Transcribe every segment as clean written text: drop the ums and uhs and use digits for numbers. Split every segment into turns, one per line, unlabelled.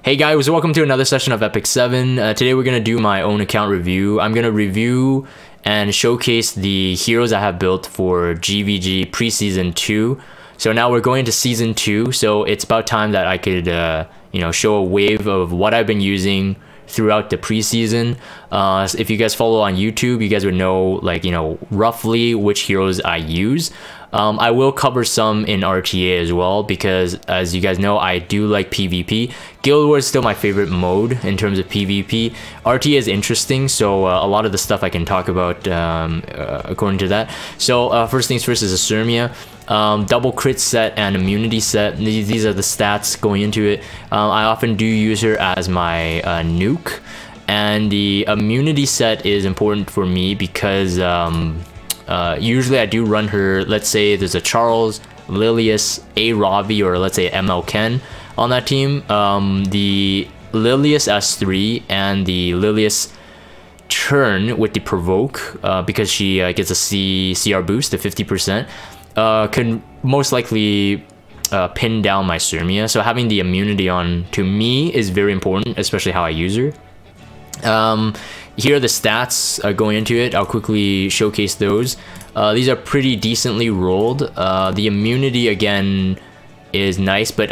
Hey guys, welcome to another session of Epic 7. Today we're going to do my own account review. I'm going to review and showcase the heroes I have built for GVG Preseason 2. So now we're going to Season 2, so it's about time that I could, show a wave of what I've been using throughout the preseason. If you guys follow on YouTube, you guys would know, roughly which heroes I use. I will cover some in RTA as well, because as you guys know, I do like PvP. Guild Wars is still my favorite mode in terms of PvP. RTA is interesting, so a lot of the stuff I can talk about according to that. So first things first is a Scermia. Double crit set and immunity set. These are the stats going into it. I often do use her as my nuke, and the immunity set is important for me because usually I do run her. Let's say there's a Charles, Lilius, a Ravi, or let's say ML Ken on that team. The Lilius S3 and the Lilius turn with the provoke, because she gets a CR boost to 50%. Could most likely pin down my Scermia. So having the immunity on, to me, is very important, especially how I use her. Here are the stats going into it. I'll quickly showcase those. These are pretty decently rolled. The immunity, again, is nice, but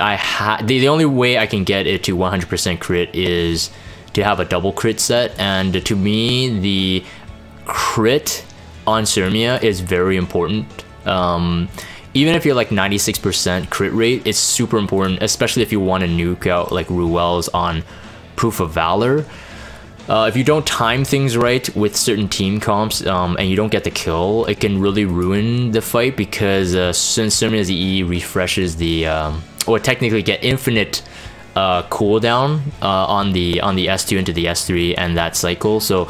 the only way I can get it to 100% crit is to have a double crit set, and to me, the crit on Scermia is very important. Even if you're like 96% crit rate, it's super important, especially if you want to nuke out like Ruel's on Proof of Valor. If you don't time things right with certain team comps, and you don't get the kill, it can really ruin the fight, because since Scermia's EE refreshes the, or technically get infinite cooldown on the S2 into the S3 and that cycle. So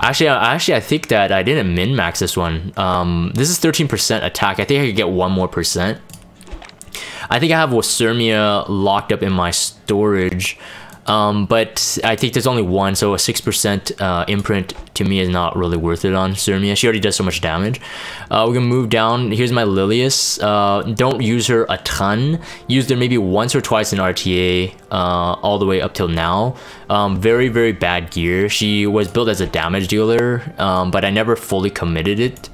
Actually, I think that I didn't min-max this one. This is 13% attack. I think I could get 1 more percent. I think I have Scermia locked up in my storage, but I think there's only one, so a 6% imprint to me is not really worth it on Scermia. She already does so much damage. We're gonna move down. Here's my Lilius. Don't use her a ton. Used her maybe once or twice in RTA, all the way up till now. Very, very bad gear. She was built as a damage dealer, but I never fully committed it,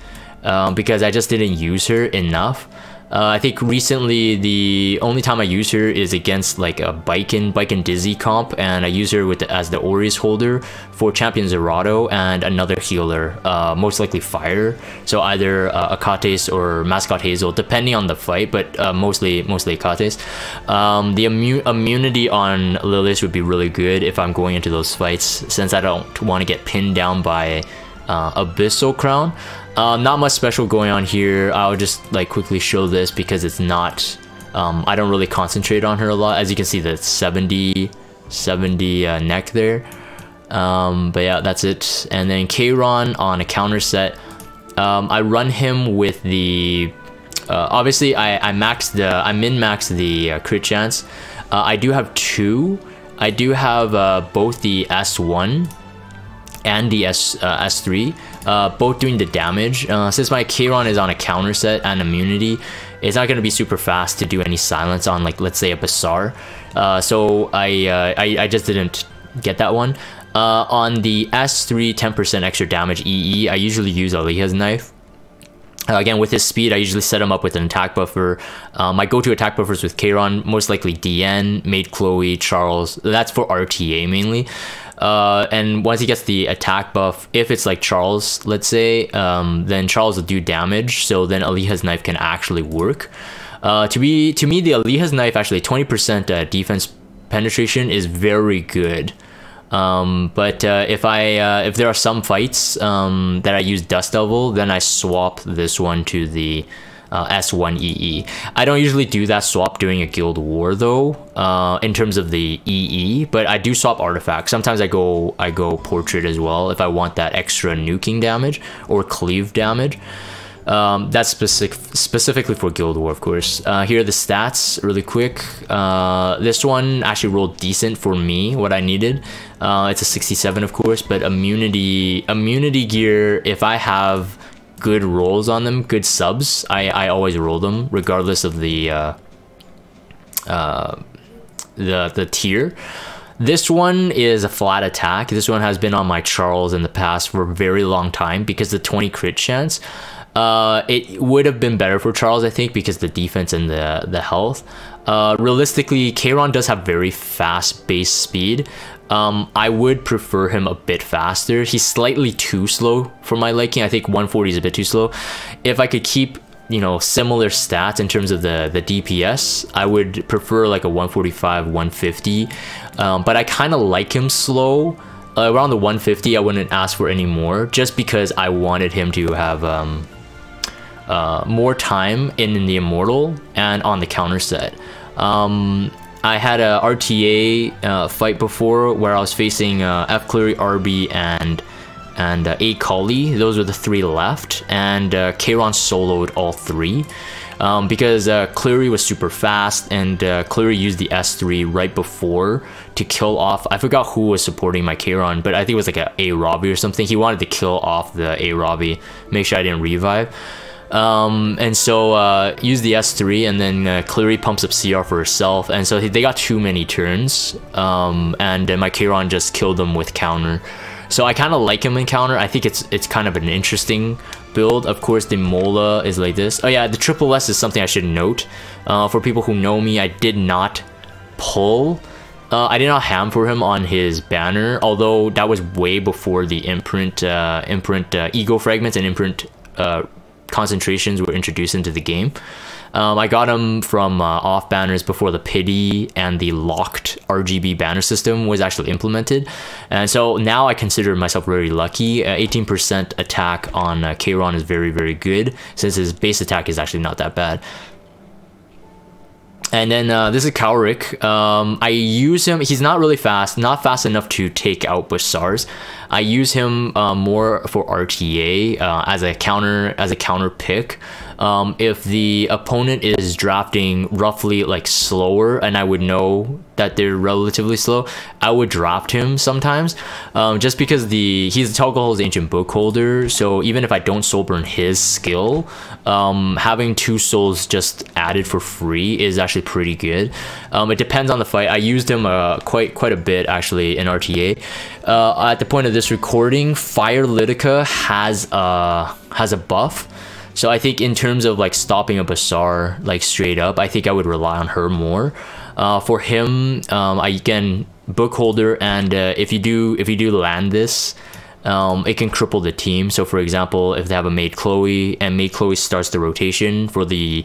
because I just didn't use her enough. I think recently the only time I use her is against like a Bike and Dizzy comp, and I use her as the Aureus holder for Champion Zerato and another healer, most likely Fire. So either Akates or Mascot Hazel, depending on the fight, but mostly Akates. The immunity on Lilius would be really good if I'm going into those fights, since I don't want to get pinned down by Abyssal Crown. Not much special going on here. I'll just like quickly show this because it's not, I don't really concentrate on her a lot. As you can see, the 70 neck there. But yeah, that's it. And then Kayron on a counter set. I run him with the, obviously I min-maxed the crit chance. I do have 2. I do have both the S1 and the S3, both doing the damage. Since my Kayron is on a counter set and immunity, it's not going to be super fast to do any silence on, like, let's say a Bassar. So I just didn't get that one. On the S3 10% extra damage EE, I usually use Aliha's knife. Again, with his speed, I usually set him up with an attack buffer. My go-to attack buffers with Kayron, most likely DN, Maid Chloe, Charles. That's for RTA mainly. And once he gets the attack buff, if it's like Charles, let's say, then Charles will do damage, so then Aliha's knife can actually work. To me, the Aliha's knife, actually 20% defense penetration is very good. But if there are some fights that I use Dust Devil, then I swap this one to the S1 EE. I don't usually do that swap during a guild war though, in terms of the EE, but I do swap artifacts. Sometimes I go portrait as well if I want that extra nuking damage or cleave damage. That's specifically for guild war, of course. Here are the stats really quick. This one actually rolled decent for me, what I needed. It's a 67, of course, but immunity gear, if I have good rolls on them, good subs, I always roll them regardless of the tier. This one is a flat attack. This one has been on my Charles in the past for a very long time because the 20 crit chance. It would have been better for Charles, I think, because the defense and the health. Realistically, Kayron does have very fast base speed. I would prefer him a bit faster. He's slightly too slow for my liking. I think 140 is a bit too slow. If I could keep, you know, similar stats in terms of the DPS, I would prefer like a 145, 150. But I kind of like him slow. Around the 150, I wouldn't ask for any more, just because I wanted him to have more time in the Immortal and on the counter set. I had a RTA fight before where I was facing F Cleary, RB, and A Kali. Those were the 3 left, and Kayron soloed all 3 because Cleary was super fast, and Cleary used the S3 right before to kill off. I forgot who was supporting my Kayron, but I think it was like a Robbie or something. He wanted to kill off the A Robbie, make sure I didn't revive. And so use the S3, and then Cleary pumps up CR for herself, and so they got too many turns, and my Kayron just killed them with counter. So I kind of like him in counter. I think it's kind of an interesting build. Of course, the Mola is like this. Oh yeah, the triple S is something I should note. For people who know me, I did not pull. I did not ham for him on his banner, although that was way before the imprint ego fragments and imprint concentrations were introduced into the game. I got him from off banners before the pity and the locked RGB banner system was actually implemented, and so now I consider myself very lucky. 18% attack on Kayron is very, very good, since his base attack is actually not that bad. And then this is Cowrick. I use him. He's not really fast, not fast enough to take out Bussars. I use him more for RTA as a counter pick. If the opponent is drafting roughly like slower, and I would know that they're relatively slow, I would draft him sometimes, just because he's a Toggle Ancient Book holder. So even if I don't soul burn his skill, having 2 souls just added for free is actually pretty good. It depends on the fight. I used him quite a bit actually in RTA. At the point of this recording, Fire Litica has a buff. So I think in terms of like stopping a Bussar like straight up, I think I would rely on her more. For him, I can book holder, and if you do land this, it can cripple the team. So for example, if they have a Maid Chloe, and Maid Chloe starts the rotation for the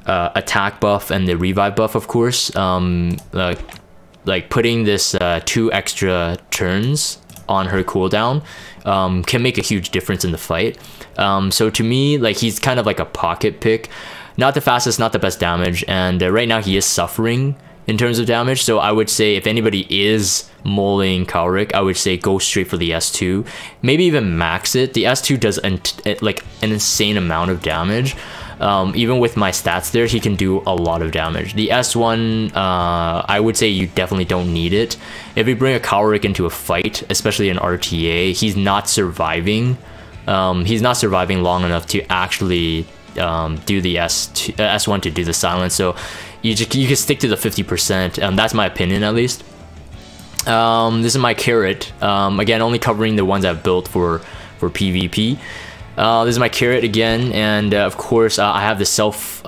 attack buff and the revive buff, of course, like putting this 2 extra turns on her cooldown can make a huge difference in the fight. So to me, like, he's kind of like a pocket pick, not the fastest, not the best damage, and right now he is suffering in terms of damage. So I would say if anybody is mulling Cowrick, I would say go straight for the S2, maybe even max it. The S2 does like an insane amount of damage. Even with my stats there, he can do a lot of damage. The S1, I would say you definitely don't need it. If you bring a Cowrick into a fight, especially in RTA, he's not surviving. He's not surviving long enough to actually do the S1 to do the silence. So you can stick to the 50%. That's my opinion, at least. This is my carrot. Again, only covering the ones I've built for PvP. This is my carrot again, and of course I have the self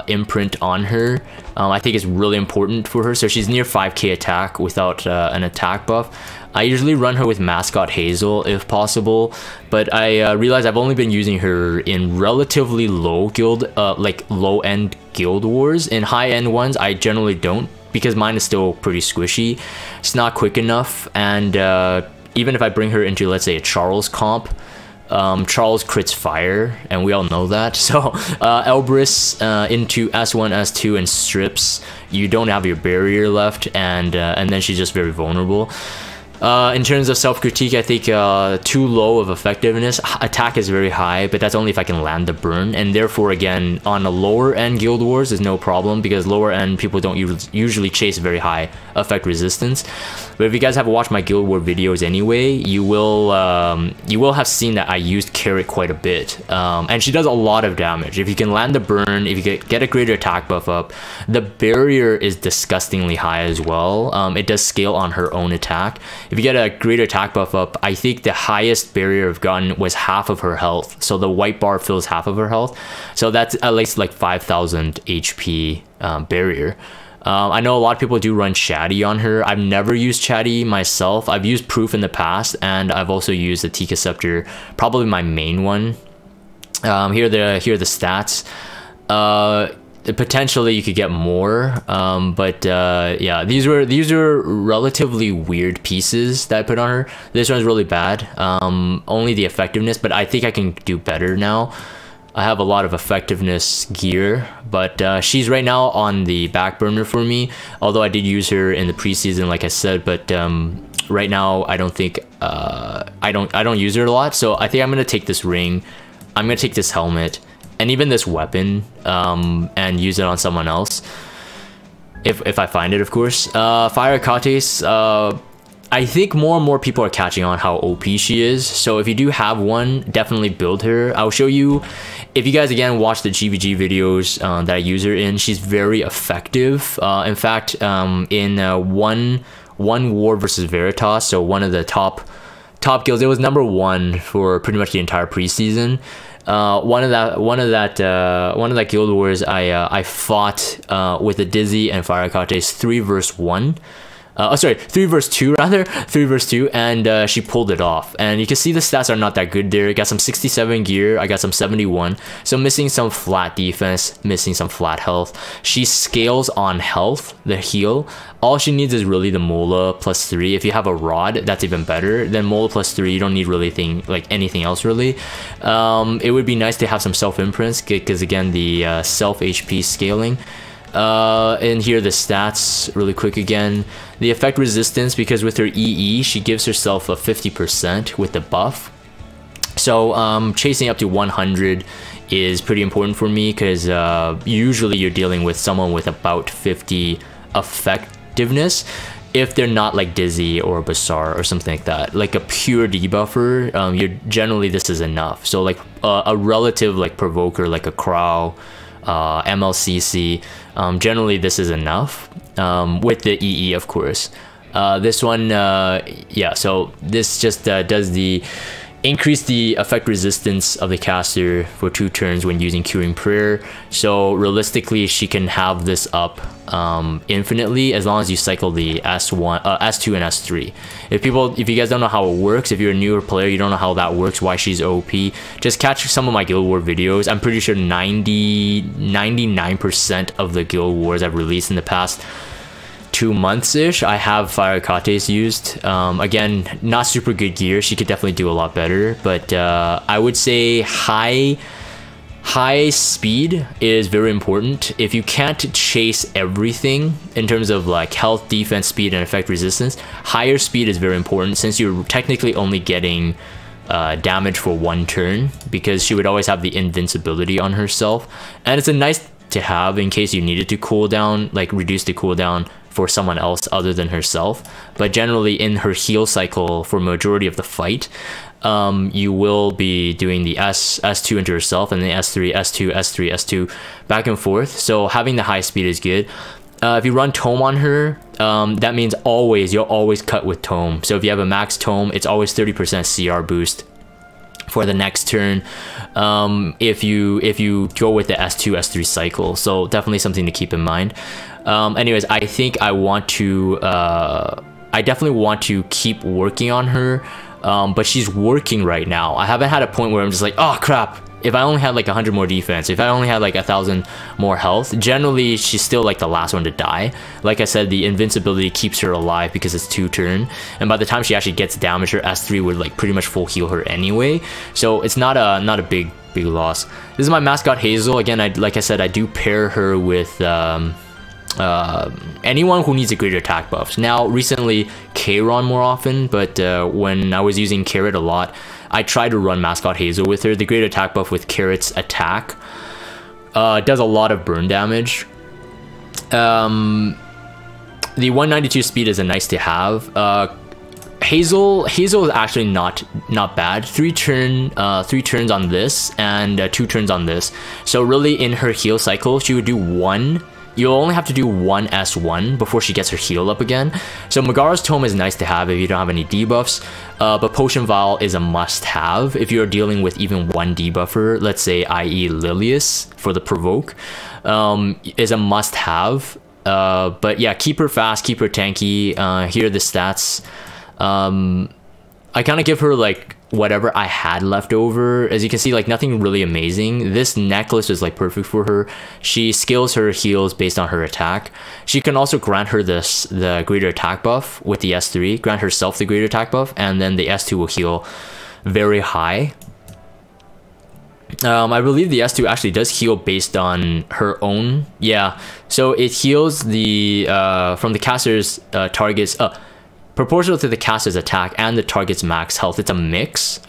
imprint on her. I think it's really important for her. So she's near 5k attack without an attack buff. I usually run her with Mascot Hazel if possible, but I realize I've only been using her in relatively low guild, like low end guild wars. In high end ones, I generally don't, because mine is still pretty squishy. It's not quick enough, and even if I bring her into, let's say, a Charles comp, Charles crits fire, and we all know that. So Elbrus into S1, S2 and strips, you don't have your barrier left, and then she's just very vulnerable. In terms of self-critique, I think too low of effectiveness. Attack is very high, but that's only if I can land the burn. And therefore, again, on a lower end Guild Wars is no problem, because lower end people don't usually chase very high effect resistance. But if you guys have watched my Guild War videos anyway, you will have seen that I used Carrot quite a bit. And she does a lot of damage. If you can land the burn, if you get a greater attack buff up, the barrier is disgustingly high as well. It does scale on her own attack. If you get a greater attack buff up, I think the highest barrier I've gotten was half of her health. So the white bar fills half of her health. So that's at least like 5,000 HP barrier. I know a lot of people do run Chatty on her. I've never used Chatty myself. I've used Proof in the past, and I've also used the Tika Scepter, probably my main one. Here are the stats. Potentially you could get more, but yeah, these are relatively weird pieces that I put on her. This one's really bad. Only the effectiveness, but I think I can do better now. I have a lot of effectiveness gear, but she's right now on the back burner for me, although I did use her in the preseason, like I said. But right now I don't think I don't use her a lot, so I think I'm gonna take this ring, I'm gonna take this helmet, and even this weapon, and use it on someone else, if I find it, of course. Fire Kates, I think more and more people are catching on how OP she is. So if you do have one, definitely build her. I'll show you, if you guys again watch the GVG videos that I use her in, she's very effective. In fact, in one war versus Veritas, so one of the top guilds, it was #1 for pretty much the entire preseason. One of that guild wars, I fought with the Dizzy and Fire Kates 3 vs 1. Sorry, 3 vs 2 rather, 3 vs 2, and she pulled it off. And you can see the stats are not that good there. I got some 67 gear, I got some 71, so missing some flat defense, missing some flat health. She scales on health, the heal. All she needs is really the Mola +3. If you have a rod, that's even better. Then Mola +3, you don't need really anything else really. It would be nice to have some self imprints, because again, the self HP scaling. And here are the stats really quick again. The effect resistance, because with her EE she gives herself a 50% with the buff, so chasing up to 100 is pretty important for me, because usually you're dealing with someone with about 50 effectiveness if they're not like Dizzy or Bazaar or something like that. Like a pure debuffer, generally this is enough. So like a relative like provoker like a Crow, MLCC, generally this is enough, with the EE of course. This one, yeah, so this just does the increase the effect resistance of the caster for 2 turns when using Curing Prayer. So realistically she can have this up infinitely as long as you cycle the S1, S2 and S3. If you guys don't know how it works, if you're a newer player, you don't know how that works, why she's OP, just catch some of my Guild War videos. I'm pretty sure 99% of the Guild Wars I've released in the past 2 months-ish, I have Fire Kates used. Again, not super good gear, she could definitely do a lot better, but I would say high speed is very important. If you can't chase everything in terms of like health, defense, speed, and effect resistance, higher speed is very important, since you're technically only getting damage for 1 turn, because she would always have the invincibility on herself, and it's a nice to have in case you needed to cool down, like reduce the cooldown for someone else other than herself. But generally in her heal cycle for majority of the fight, you will be doing the S2 into herself, and then S3, S2, S3, S2, back and forth. So having the high speed is good. If you run Tome on her, that means you'll always cut with Tome. So if you have a max Tome, it's always 30% CR boost for the next turn, if you go with the S2, S3 cycle. So definitely something to keep in mind. Anyways, I think I definitely want to keep working on her, but she's working right now. I haven't had a point where I'm just like, oh crap, if I only had like 100 more defense, if I only had like 1,000 more health. Generally she's still like the last one to die. Like I said, the invincibility keeps her alive because it's 2 turn, and by the time she actually gets damage, her S3 would like pretty much full heal her anyway, so it's not a big loss. This is my Mascot Hazel. Again, like I said, I do pair her with anyone who needs a greater attack buffs. Now, recently, Kayron more often, but when I was using Carrot a lot, I tried to run Mascot Hazel with her. The greater attack buff with Carrot's attack does a lot of burn damage. The 192 speed is a nice to have. Hazel is actually not bad. 3 turns on this and 2 turns on this. So really, in her heal cycle, she would do 1. You'll only have to do 1 S1 before she gets her heal up again. So Megara's Tome is nice to have if you don't have any debuffs, but Potion Vial is a must-have if you're dealing with even 1 debuffer. Let's say, i.e. Lilius for the provoke, is a must-have. But yeah, keep her fast, keep her tanky. Here are the stats. I kind of give her like whatever I had left over. As you can see, like nothing really amazing. This necklace is like perfect for her. She scales her heals based on her attack. She can also grant her the greater attack buff with the S3, grant herself the greater attack buff, and then the S2 will heal very high. I believe the S2 actually does heal based on her own. Yeah, so it heals the from the caster's targets proportional to the caster's attack and the target's max health. It's a mix.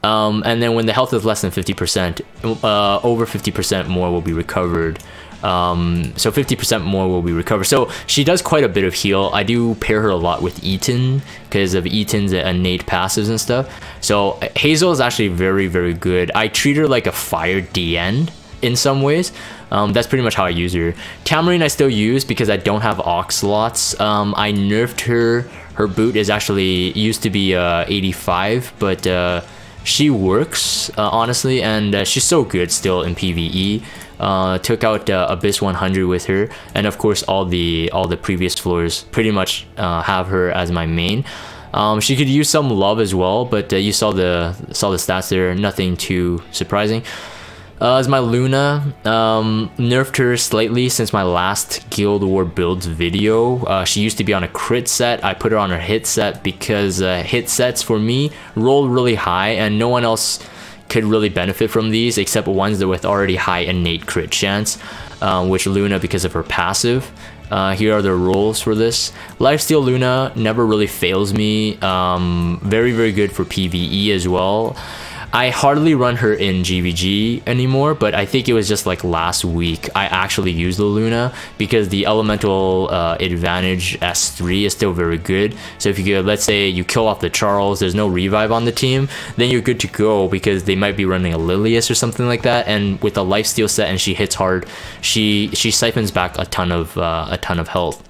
And then when the health is less than 50%, over 50% more will be recovered. So 50% more will be recovered. So she does quite a bit of heal. I do pair her a lot with Eaton because of Eaton's innate passives and stuff. So Hazel is actually very, very good. I treat her like a fire DN in some ways. That's pretty much how I use her. Tamarine I still use because I don't have Ox slots. I nerfed her. Her boot is actually used to be 85, but she works honestly, and she's so good still in PvE. Took out Abyss 100 with her, and of course all the previous floors pretty much have her as my main. She could use some love as well, but you saw the stats there. Nothing too surprising. As my Luna, nerfed her slightly since my last Guild War builds video. She used to be on a crit set. I put her on her hit set because hit sets for me roll really high, and no one else could really benefit from these except ones that with already high innate crit chance, which Luna, because of her passive. Here are the rolls for this. Lifesteal Luna never really fails me. Very, very good for PvE as well. I hardly run her in GVG anymore, but I think it was just like last week I actually used the Luna because the elemental advantage S3 is still very good. So if you could, let's say you kill off the Charles, there's no revive on the team, then you're good to go because they might be running a Lilius or something like that. And with a lifesteal set and she hits hard, she siphons back a ton of health.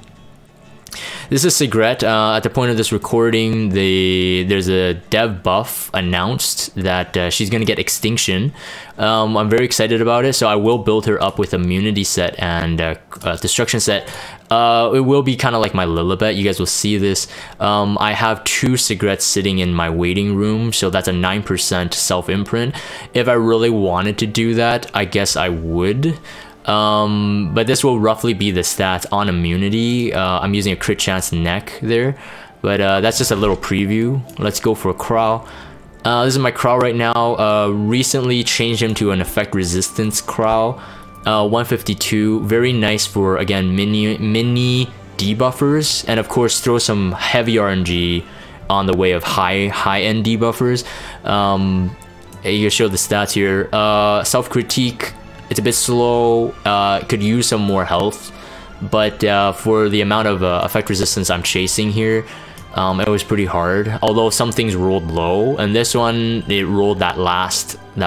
This is Sigret. At the point of this recording, there's a dev buff announced that she's going to get Extinction. I'm very excited about it, so I will build her up with Immunity set and Destruction set. It will be kind of like my Lilibet. You guys will see this. I have 2 Sigrets sitting in my waiting room, so that's a 9% self-imprint. If I really wanted to do that, I guess I would. But this will roughly be the stats on immunity. I'm using a crit chance neck there, but that's just a little preview. Let's go for a Crow. This is my Crow right now. Recently changed him to an effect resistance Crow. 152, very nice for, again, mini debuffers, and of course throw some heavy RNG on the way of high end debuffers. You can show the stats here. Self-critique, it's a bit slow, could use some more health, but for the amount of effect resistance I'm chasing here, it was pretty hard. Although some things rolled low, and this one, it rolled that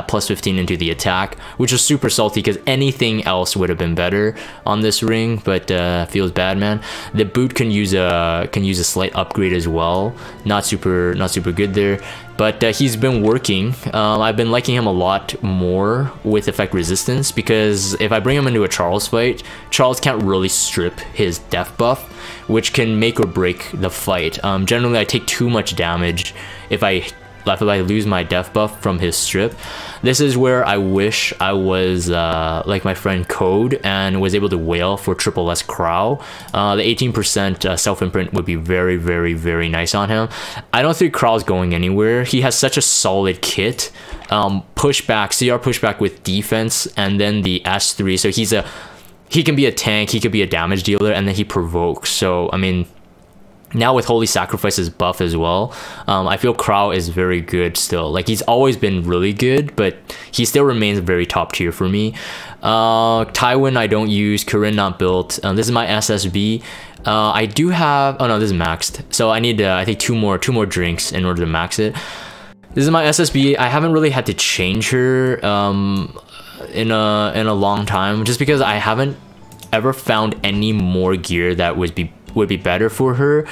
plus 15 into the attack, which was super salty because anything else would have been better on this ring, but feels bad, man. The boot can use a slight upgrade as well. Not super good there. But he's been working. I've been liking him a lot more with effect resistance because if I bring him into a Charles fight, Charles can't really strip his death buff, which can make or break the fight. Generally, I take too much damage if I lose my death buff from his strip. This is where I wish I was like my friend Code and was able to whale for triple S Crow. The 18% self-imprint would be very, very, very nice on him. I don't think Crow's going anywhere. He has such a solid kit. Pushback, CR pushback with defense, and then the S3. So he can be a tank, he could be a damage dealer, and then he provokes. So I mean, now with Holy Sacrifice's buff as well, I feel Crow is very good still. Like, he's always been really good, but he still remains very top tier for me. Tywin I don't use, Corinne not built. This is my SSB. I do have, oh no, this is maxed. So I need I think two more drinks in order to max it. This is my SSB. I haven't really had to change her in a long time, just because I haven't ever found any more gear that would be better for her,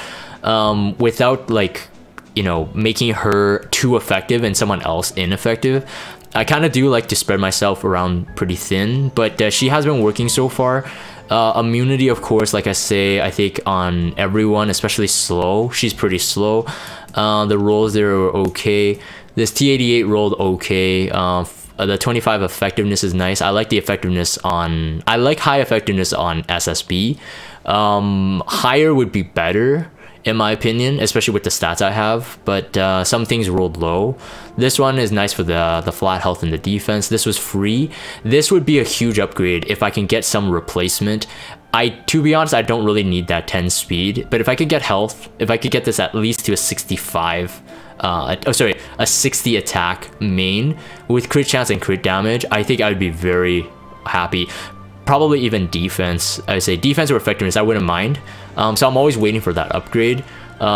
without, like, you know, making her too effective and someone else ineffective. I kind of do like to spread myself around pretty thin, but she has been working so far. Immunity, of course, like I say, I think on everyone, especially slow, she's pretty slow. The rolls there are okay. This T88 rolled okay. The 25 effectiveness is nice. I like the effectiveness on, I like high effectiveness on SSB. Higher would be better in my opinion, especially with the stats I have, but some things rolled low. This one is nice for the flat health and the defense. This was free. This would be a huge upgrade if I can get some replacement. To be honest, I don't really need that 10 speed, but if I could get health, if I could get this at least to a 65, a 60 attack main with crit chance and crit damage, I think I would be very happy. Probably even defense. I would say defense or effectiveness, I wouldn't mind. So I'm always waiting for that upgrade.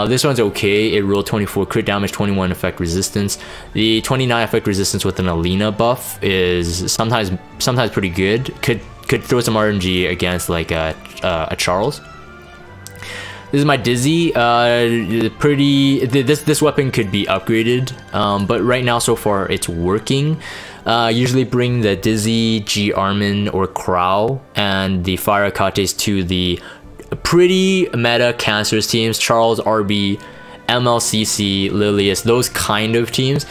This one's okay. It rolled 24 crit damage, 21 effect resistance. The 29 effect resistance with an Alina buff is sometimes pretty good. Could throw some RNG against like a Charles. This is my Dizzy. This weapon could be upgraded, but right now so far it's working. Usually bring the Dizzy, G Armin, or Crow, and the Fire Akates to the pretty meta cancers teams, Charles, RB, MLCC, Lilius, those kind of teams.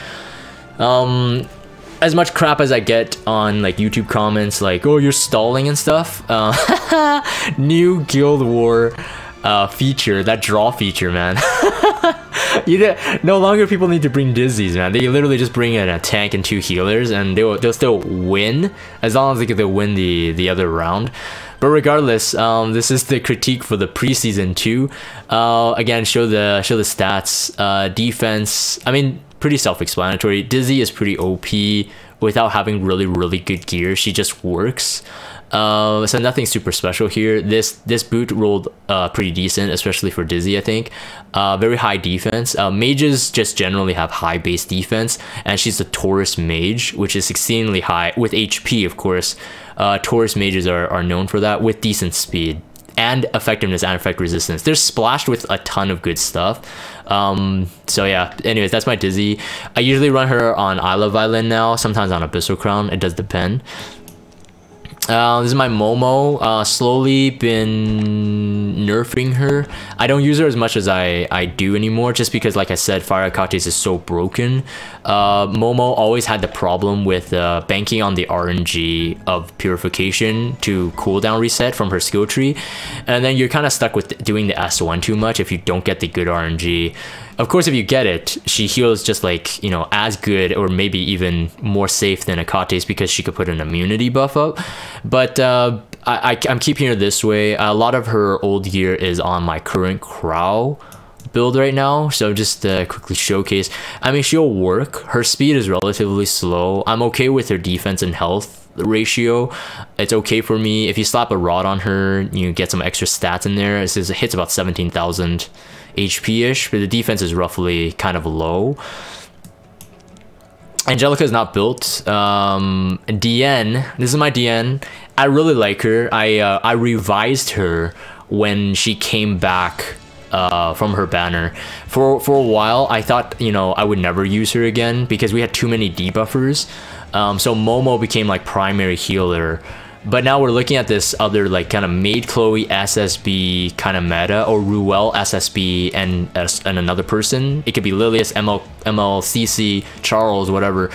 As much crap as I get on like YouTube comments like, oh, you're stalling and stuff, new Guild War feature, that draw feature, man. No longer people need to bring Dizzies, man. They literally just bring in a tank and 2 healers, and they'll still win as long as they win the other round. But regardless, this is the critique for the preseason 2. Again, show the stats. Defense, I mean, pretty self-explanatory. Dizzy is pretty OP without having really good gear. She just works. So nothing super special here. This boot rolled pretty decent, especially for Dizzy, I think. Very high defense. Mages just generally have high base defense, and she's a Taurus mage, which is exceedingly high with HP, of course. Taurus mages are known for that, with decent speed and effectiveness and effect resistance. They're splashed with a ton of good stuff. So yeah, anyways, that's my Dizzy. I usually run her on Isla Violin now, sometimes on Abyssal Crown. It does depend. This is my Momo. Slowly been nerfing her. I don't use her as much as I do anymore, just because, like I said, Fire Akates is so broken. Momo always had the problem with banking on the RNG of Purification to cooldown reset from her skill tree, and then you're kind of stuck with doing the S1 too much if you don't get the good RNG. Of course, if you get it, she heals just like, you know, as good or maybe even more safe than Akates, because she could put an immunity buff up. But I'm keeping her this way. A lot of her old gear is on my current Crow build right now, so just quickly showcase. I mean, she'll work. Her speed is relatively slow. I'm okay with her defense and health ratio. It's okay for me. If you slap a rod on her, you get some extra stats in there. It says it hits about 17,000 HP-ish, but the defense is roughly kind of low. Angelica is not built. DN, this is my DN. I really like her. I revised her when she came back from her banner. For a while, I thought, you know, I would never use her again because we had too many debuffers. So Momo became like primary healer. But now we're looking at this other like kind of Maid Chloe SSB kind of meta, or Ruel SSB and another person. It could be Lilius, MLCC, Charles, whatever.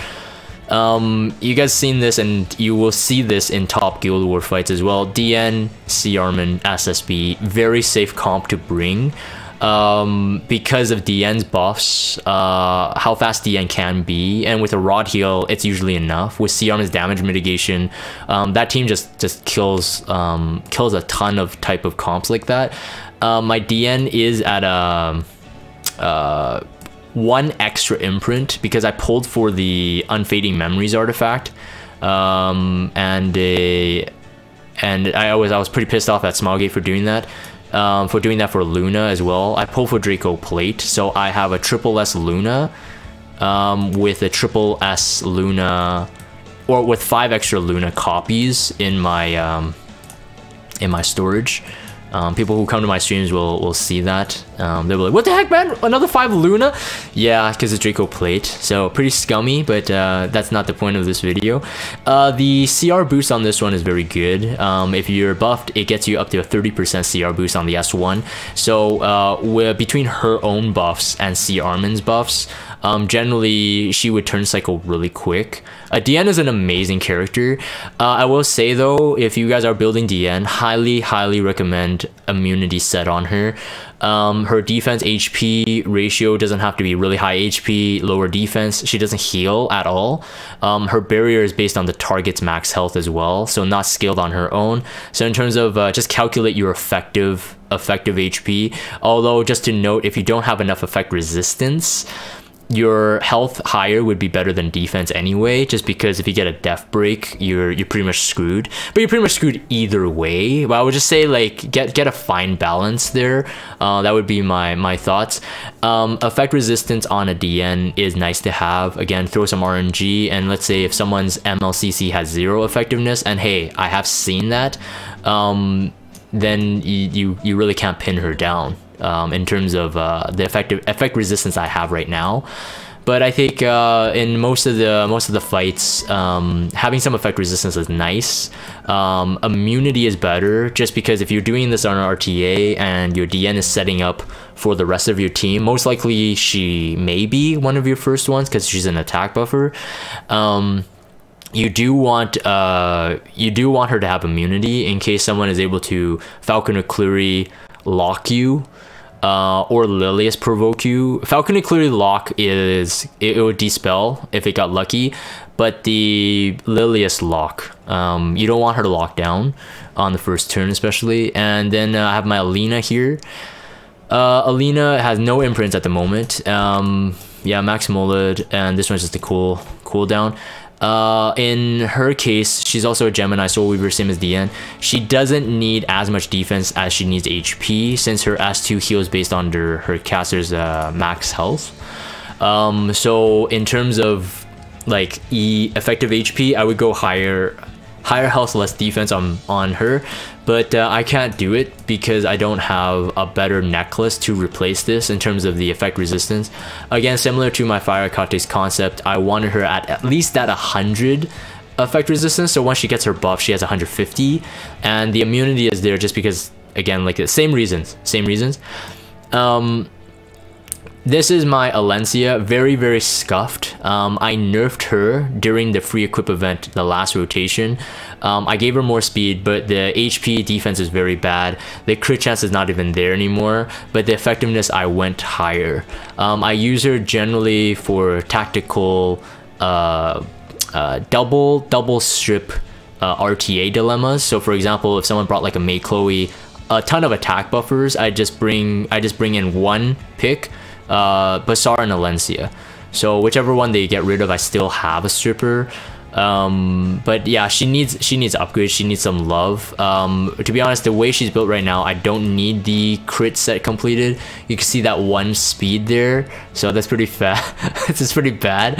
You guys seen this, and you will see this in top Guild War fights as well. DN, C Armin, SSB, very safe comp to bring. because of DN's buffs, how fast DN can be, and with a rod heal, it's usually enough. With Armin's damage mitigation, that team just kills a ton of type of comps like that. My DN is at a 1 extra imprint because I pulled for the Unfading Memories artifact, and I was pretty pissed off at Smilegate for doing that. For Luna as well. I pulled for Draco Plate, so I have a triple S Luna with a triple S Luna, or with 5 extra Luna copies in my storage. People who come to my streams will see that. They'll be like, what the heck, man? Another 5 Luna? Yeah, because it's Draco Plate. So pretty scummy, but that's not the point of this video. The CR boost on this one is very good. If you're buffed, it gets you up to a 30% CR boost on the S1. So between her own buffs and Armin's buffs, generally she would turn cycle really quick. DN is an amazing character. I will say though, if you guys are building DN, highly recommend immunity set on her. Her defense HP ratio doesn't have to be really high HP, lower defense. She doesn't heal at all. Her barrier is based on the target's max health as well, so not scaled on her own. So in terms of just calculate your effective HP. Although just to note, if you don't have enough effect resistance, your health higher would be better than defense anyway, just because if you get a death break, you're pretty much screwed. But you're pretty much screwed either way. But I would just say, like, get a fine balance there. That would be my thoughts. Effect resistance on a DN is nice to have. Again, throw some RNG, and let's say if someone's MLCC has 0 effectiveness, and hey, I have seen that, then you really can't pin her down. In terms of the effect resistance I have right now. But I think in most of the fights, having some effect resistance is nice. Immunity is better, just because if you're doing this on an RTA and your DN is setting up for the rest of your team, most likely she may be one of your first ones because she's an attack buffer. You do want her to have immunity in case someone is able to Falcon or Cleary lock you, or Lilius provoke you. Falcon and Cleary lock it would dispel if it got lucky, but the Lilius lock, you don't want her to lock down on the first turn especially. And then I have my Alina here. Alina has no imprints at the moment. Yeah, max mullet, and this one's just a cooldown. In her case, she's also a Gemini, Soul Weaver, same as DN. She doesn't need as much defense as she needs HP, since her S2 heals based on her caster's max health. So in terms of like effective HP, I would go higher health, less defense on her, but I can't do it because I don't have a better necklace to replace this in terms of the effect resistance. Again, similar to my Fire Akate's concept, I wanted her at least at 100 effect resistance, so once she gets her buff, she has 150, and the immunity is there just because, again, like the same reasons. This is my Alencia, very scuffed. I nerfed her during the free equip event, the last rotation. I gave her more speed, but the HP defense is very bad. The crit chance is not even there anymore, but the effectiveness, I went higher. I use her generally for tactical double strip RTA dilemmas. So for example, if someone brought like a Mei Chloe, a ton of attack buffers, I just bring in one pick, Basar and Alencia. So whichever one they get rid of, I still have a stripper. But yeah, she needs upgrades. She needs some love. To be honest, the way she's built right now, I don't need the crit set completed. You can see that 1 speed there, so that's pretty fat. This is pretty bad.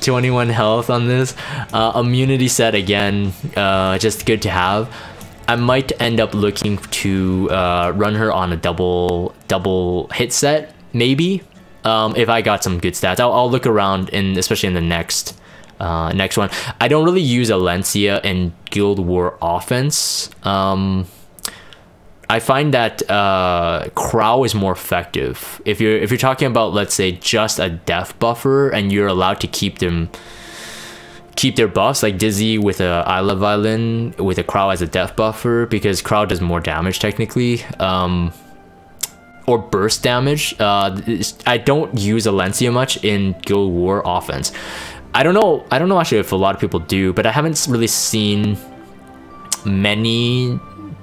21 health on this. Immunity set again, just good to have. I might end up looking to run her on a double hit set, maybe, if I got some good stats. I'll look around, especially in the next one. I don't really use Alencia in Guild War offense. I find that Crow is more effective. If you're talking about, let's say, just a death buffer and you're allowed to keep their buffs, like Dizzy with a Isla Violin with a Crow as a death buffer, because Crow does more damage technically. or burst damage. I don't use Alencia much in Guild War offense. I don't know actually if a lot of people do, but I haven't really seen many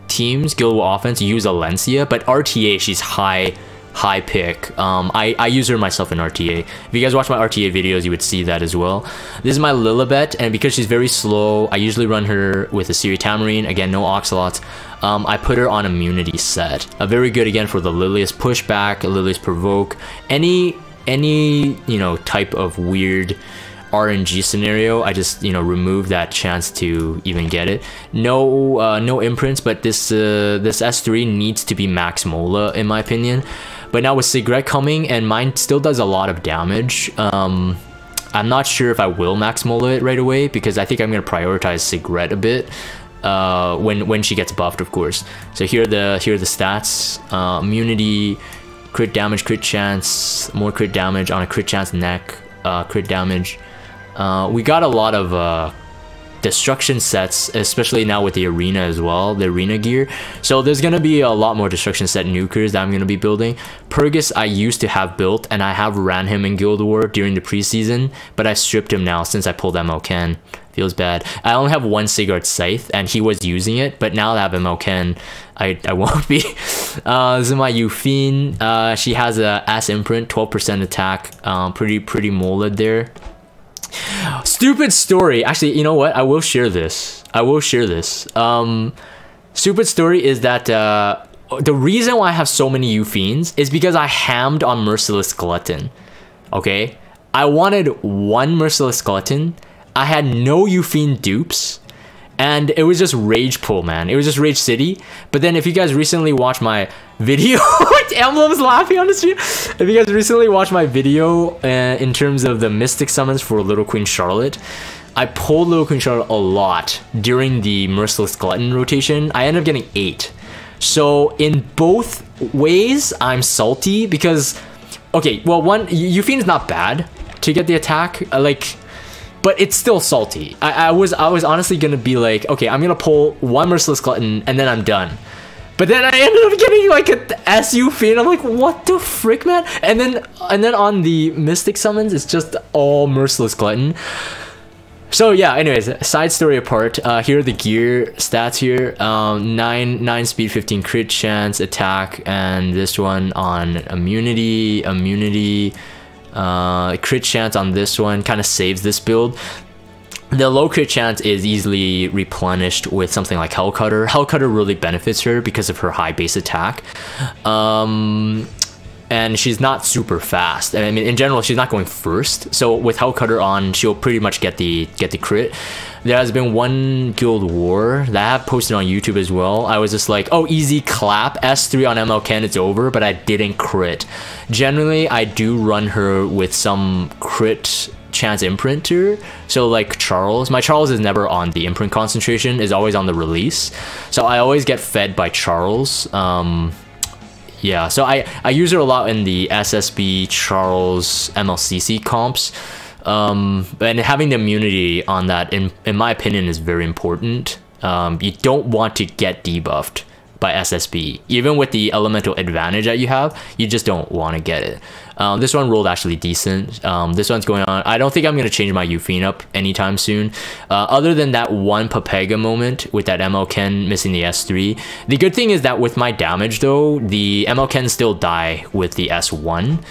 teams Guild War offense use Alencia, but RTA, she's high pick. I use her myself in RTA. If you guys watch my RTA videos, you would see that as well. This is my Lilibet, and because she's very slow, I usually run her with a Siri Tamarine. Again, no Oxalots. I put her on immunity set. Very good again for the Lilius pushback, Lilius provoke, any you know type of weird RNG scenario. I just remove that chance to even get it. No imprints, but this S3 needs to be max Mola in my opinion. But now with Sigret coming, and mine still does a lot of damage, I'm not sure if I will max Mola it right away, because I think I'm going to prioritize Sigret a bit when she gets buffed, of course. So here are the stats. Immunity, crit damage, crit chance, more crit damage on a crit chance neck, crit damage. We got a lot of destruction sets, especially now with the arena as well, the arena gear. So there's gonna be a lot more destruction set nukers that I'm gonna be building. Purgus I used to have built, and I have ran him in Guild War during the preseason, but I stripped him now since I pulled ML Feels bad. I only have one Sigurd Scythe, and he was using it, but now that I have ML I won't be. This is my Yufine. She has a S imprint, 12% attack, pretty molded there. Stupid story. Actually, you know what? I will share this. Stupid story is that the reason why I have so many Yufines is because I hammed on Merciless Glutton. Okay? I wanted one Merciless Skeleton. I had no Yufine dupes. And it was just rage pull, man. It was just rage city. But then if you guys recently watched my video, Emblem's laughing on the stream. If you guys recently watched my video in terms of the Mystic summons for Little Queen Charlotte, I pulled Little Queen Charlotte a lot during the Merciless Glutton rotation. I ended up getting 8. So in both ways, I'm salty because, okay, well, one, Yufine's not bad to get the attack. But it's still salty. I was honestly gonna be like, okay, I'm gonna pull one Merciless Glutton and then I'm done. But then I ended up getting like a SU Fiend. I'm like, what the frick, man? And then on the Mystic summons, it's just all Merciless Glutton. So yeah, anyways, side story apart, here are the gear stats here. 9 speed, 15 crit chance, attack, and this one on immunity, crit chance on this one kind of saves this build. The low crit chance is easily replenished with something like Hellcutter. Hellcutter really benefits her because of her high base attack. And she's not super fast. I mean, in general, she's not going first. So with Hellcutter on, she'll pretty much get the crit. There has been one Guild War that I have posted on YouTube as well. I was just like, oh, easy clap, S3 on ML Ken, it's over, but I didn't crit. Generally, I do run her with some crit chance imprinter. So like Charles, my Charles is never on the imprint concentration, is always on the release. So I always get fed by Charles. Yeah, so I use her a lot in the SSB, Charles, MLCC comps. And having the immunity on that, in my opinion, is very important. You don't want to get debuffed by SSB. Even with the elemental advantage that you have, you just don't want to get it. This one rolled actually decent. This one's going on. I don't think I'm going to change my Yufine up anytime soon. Other than that one Papega moment with that ML Ken missing the S3. The good thing is that with my damage though, the ML Ken still die with the S1.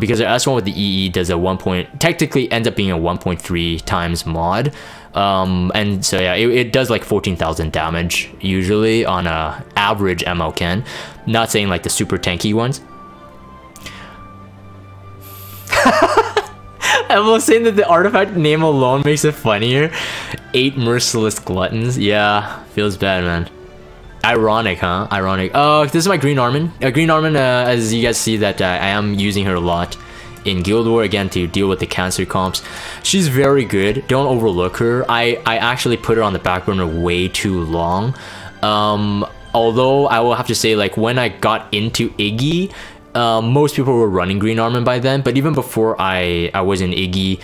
Because the S1 with the EE does a 1 point, technically ends up being a 1.3 times mod. And so yeah, it does like 14,000 damage usually on a average ML Ken. Not saying like the super tanky ones. I was saying that the artifact name alone makes it funnier. 8 Merciless Gluttons. Yeah, feels bad, man. Ironic, huh? Ironic. Oh, this is my Green Armin. Green Armin, as you guys see that I am using her a lot in Guild War, again, to deal with the cancer comps. She's very good. Don't overlook her. I actually put her on the back burner way too long. Although I will have to say, like, when I got into Iggy, most people were running Green Armin by then, but even before I was in Iggy,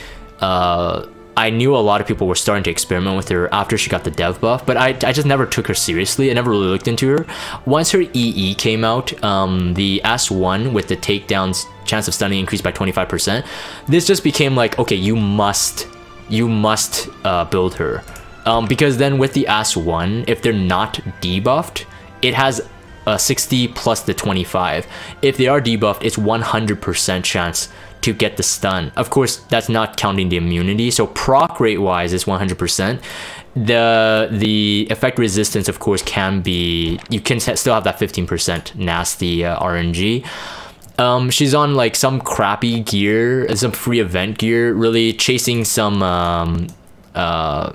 I knew a lot of people were starting to experiment with her after she got the dev buff, but I just never took her seriously. I never really looked into her. Once her EE came out, the S1 with the takedowns chance of stunning increased by 25%. This just became like, okay, you must build her. Because then with the S1, if they're not debuffed, it has a 60 plus the 25. If they are debuffed, it's 100% chance to get the stun. Of course, that's not counting the immunity, so proc rate wise is 100%. The effect resistance, of course, can be, you can still have that 15% nasty RNG. She's on like some crappy gear, some free event gear, really chasing some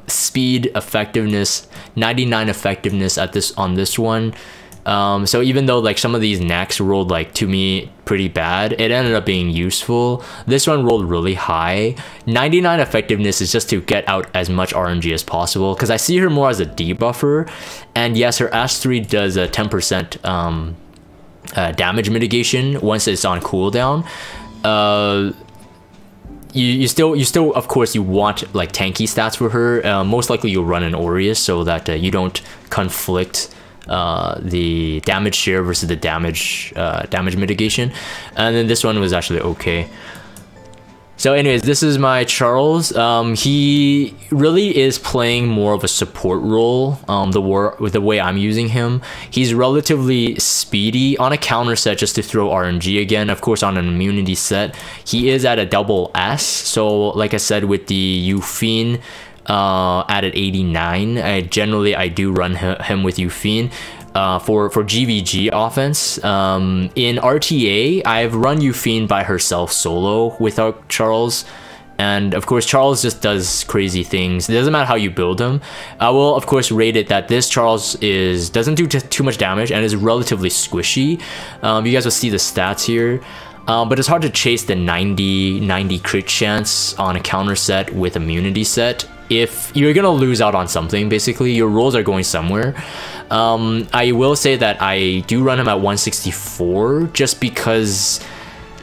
speed effectiveness, 99 effectiveness on this one. So even though like some of these necks rolled like to me pretty bad, it ended up being useful. This one rolled really high. 99 effectiveness is just to get out as much RNG as possible, because I see her more as a debuffer. And yes, her S3 does a 10% damage mitigation once it's on cooldown. You still of course you want like tanky stats for her. Most likely you'll run an Aureus so that you don't conflict the damage share versus the damage mitigation. And then this one was actually okay. So anyways, this is my Charles. He really is playing more of a support role with the way I'm using him. He's relatively speedy on a counter set just to throw RNG again. Of course, on an immunity set, he is at a double S. So like I said, with the Eufine at 89, generally I do run him with Eufine. For GVG offense. In RTA, I've run Eufine by herself solo without Charles. And of course, Charles just does crazy things. It doesn't matter how you build him. I will, of course, rate it that this Charles doesn't do too much damage and is relatively squishy. You guys will see the stats here. But it's hard to chase the 90 crit chance on a counter set with immunity set. If you're gonna lose out on something, basically, your rolls are going somewhere. I will say that I do run him at 164 just because,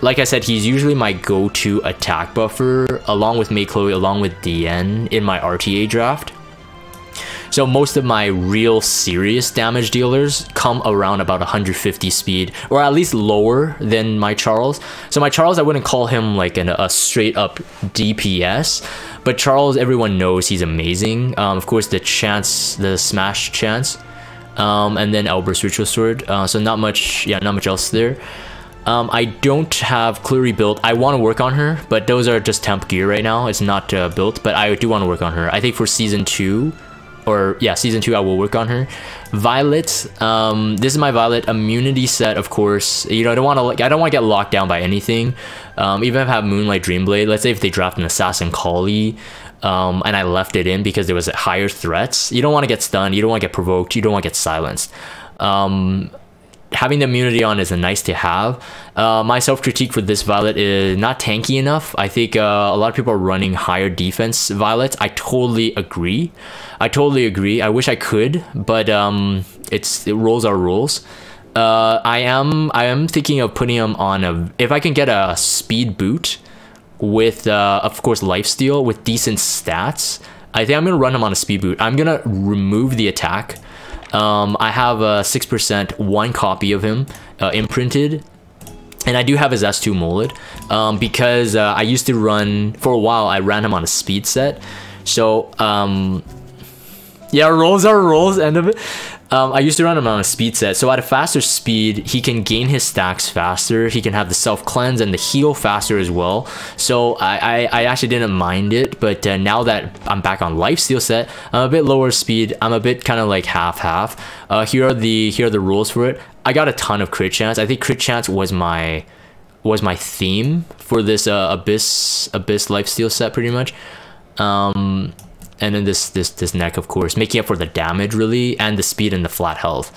like I said, he's usually my go-to attack buffer, along with Mei Chloe, along with DN in my RTA draft. So most of my real serious damage dealers come around about 150 speed, or at least lower than my Charles. So my Charles, I wouldn't call him like a straight up DPS, but Charles, everyone knows he's amazing. Of course, the smash chance, and then Elber's Ritual Sword. So not much else there. I don't have Cleary built. I want to work on her, but those are just temp gear right now. It's not built, but I do want to work on her. I think for season 2, season 2, I will work on her. Violet, this is my Violet immunity set, of course. You know, I don't want to get locked down by anything. Even if I have Moonlight Dreamblade, let's say if they draft an Assassin Kali, and I left it in because there was higher threats, you don't want to get stunned, you don't want to get provoked, you don't want to get silenced. Having the immunity on is a nice to have. My self-critique for this Violet is not tanky enough. I think a lot of people are running higher defense Violets. I totally agree. I wish I could, but rules are rules. I am thinking of putting him on if I can get a speed boot with of course lifesteal with decent stats. I think I'm gonna run him on a speed boot. I'm gonna remove the attack. I have a 6% one copy of him imprinted, and I do have his S2 molded because I used to run for a while. I ran him on a speed set, so yeah, rolls are rolls. End of it. I used to run him on a speed set, so at a faster speed, he can gain his stacks faster. He can have the self cleanse and the heal faster as well. So I actually didn't mind it, but now that I'm back on lifesteal set, I'm a bit lower speed. I'm a bit kind of like half. Here are the rules for it. I got a ton of crit chance. I think crit chance was my theme for this abyss lifesteal set pretty much. And then this neck, of course, making up for the damage really, and the speed and the flat health.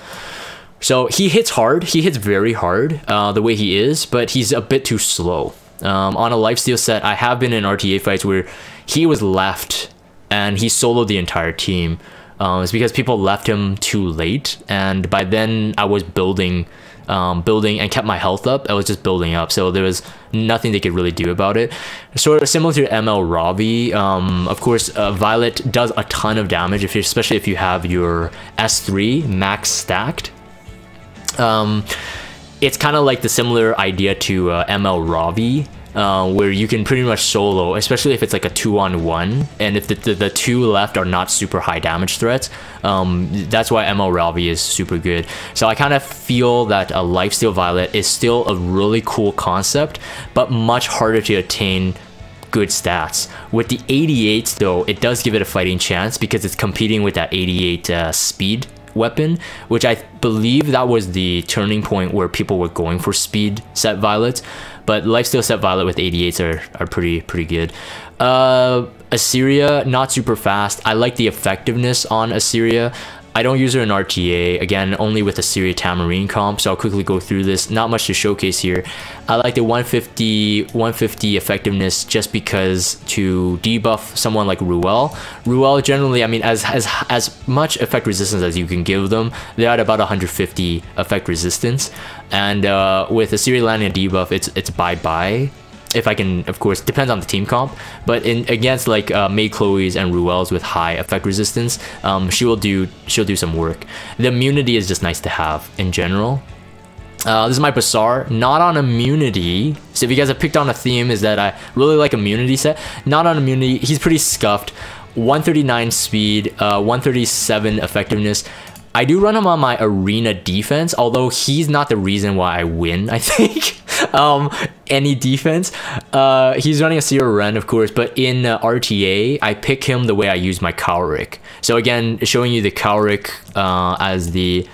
So he hits hard. He hits very hard the way he is, but he's a bit too slow. On a lifesteal set, I have been in RTA fights where he was left and he soloed the entire team. It's because people left him too late, and by then I was building building and kept my health up. I was just building up, so there was nothing they could really do about it. Sort of similar to ML Ravi. Of course, Violet does a ton of damage, especially if you have your S3 max stacked. It's kind of like the similar idea to ML Ravi, where you can pretty much solo, especially if it's like a 2-on-1, and if the two left are not super high damage threats. That's why ML Ravi is super good. So I kind of feel that a Lifesteal Violet is still a really cool concept, but much harder to attain good stats. With the 88s though, it does give it a fighting chance because it's competing with that 88 speed weapon, which I believe that was the turning point where people were going for speed set Violets. But Lifesteal set Violet with 88s are pretty good. Assyria, not super fast. I like the effectiveness on Assyria. I don't use her in RTA, again, only with Assyria Tamarine comp, so I'll quickly go through this. Not much to showcase here. I like the 150 effectiveness just because to debuff someone like Ruel. Ruel generally, I mean, as much effect resistance as you can give them, they're at about 150 effect resistance. And with Assyria landing a debuff, it's bye-bye. If I can, of course, depends on the team comp, but against like May Chloe's and Ruel's with high effect resistance, she'll do some work. The immunity is just nice to have in general. This is my Bazaar, not on immunity. So if you guys have picked on a theme, is that I really like immunity set. Not on immunity, he's pretty scuffed. 139 speed, 137 effectiveness. I do run him on my arena defense, although he's not the reason why I win, I think. Any defense. He's running a Zero Ren, of course, but in RTA, I pick him the way I use my Cowrick. So again, showing you the Cowrick as the...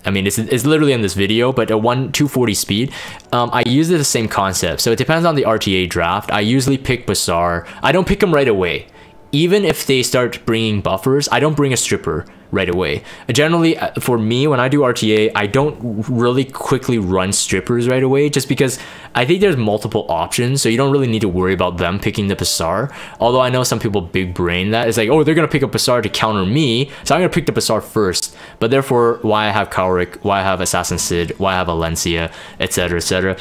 I mean, it's literally in this video, but a 240 speed. I use the same concept. So it depends on the RTA draft. I usually pick Bazaar. I don't pick him right away. Even if they start bringing buffers, I don't bring a stripper right away. Generally, for me, when I do RTA, I don't really quickly run strippers right away, just because I think there's multiple options, so you don't really need to worry about them picking the Bazaar. Although I know some people big brain that. It's like, oh, they're going to pick a Bazaar to counter me, so I'm going to pick the Bazaar first. But therefore, why I have Cowrick, why I have Assassin Sid, why I have Alencia, etc, etc.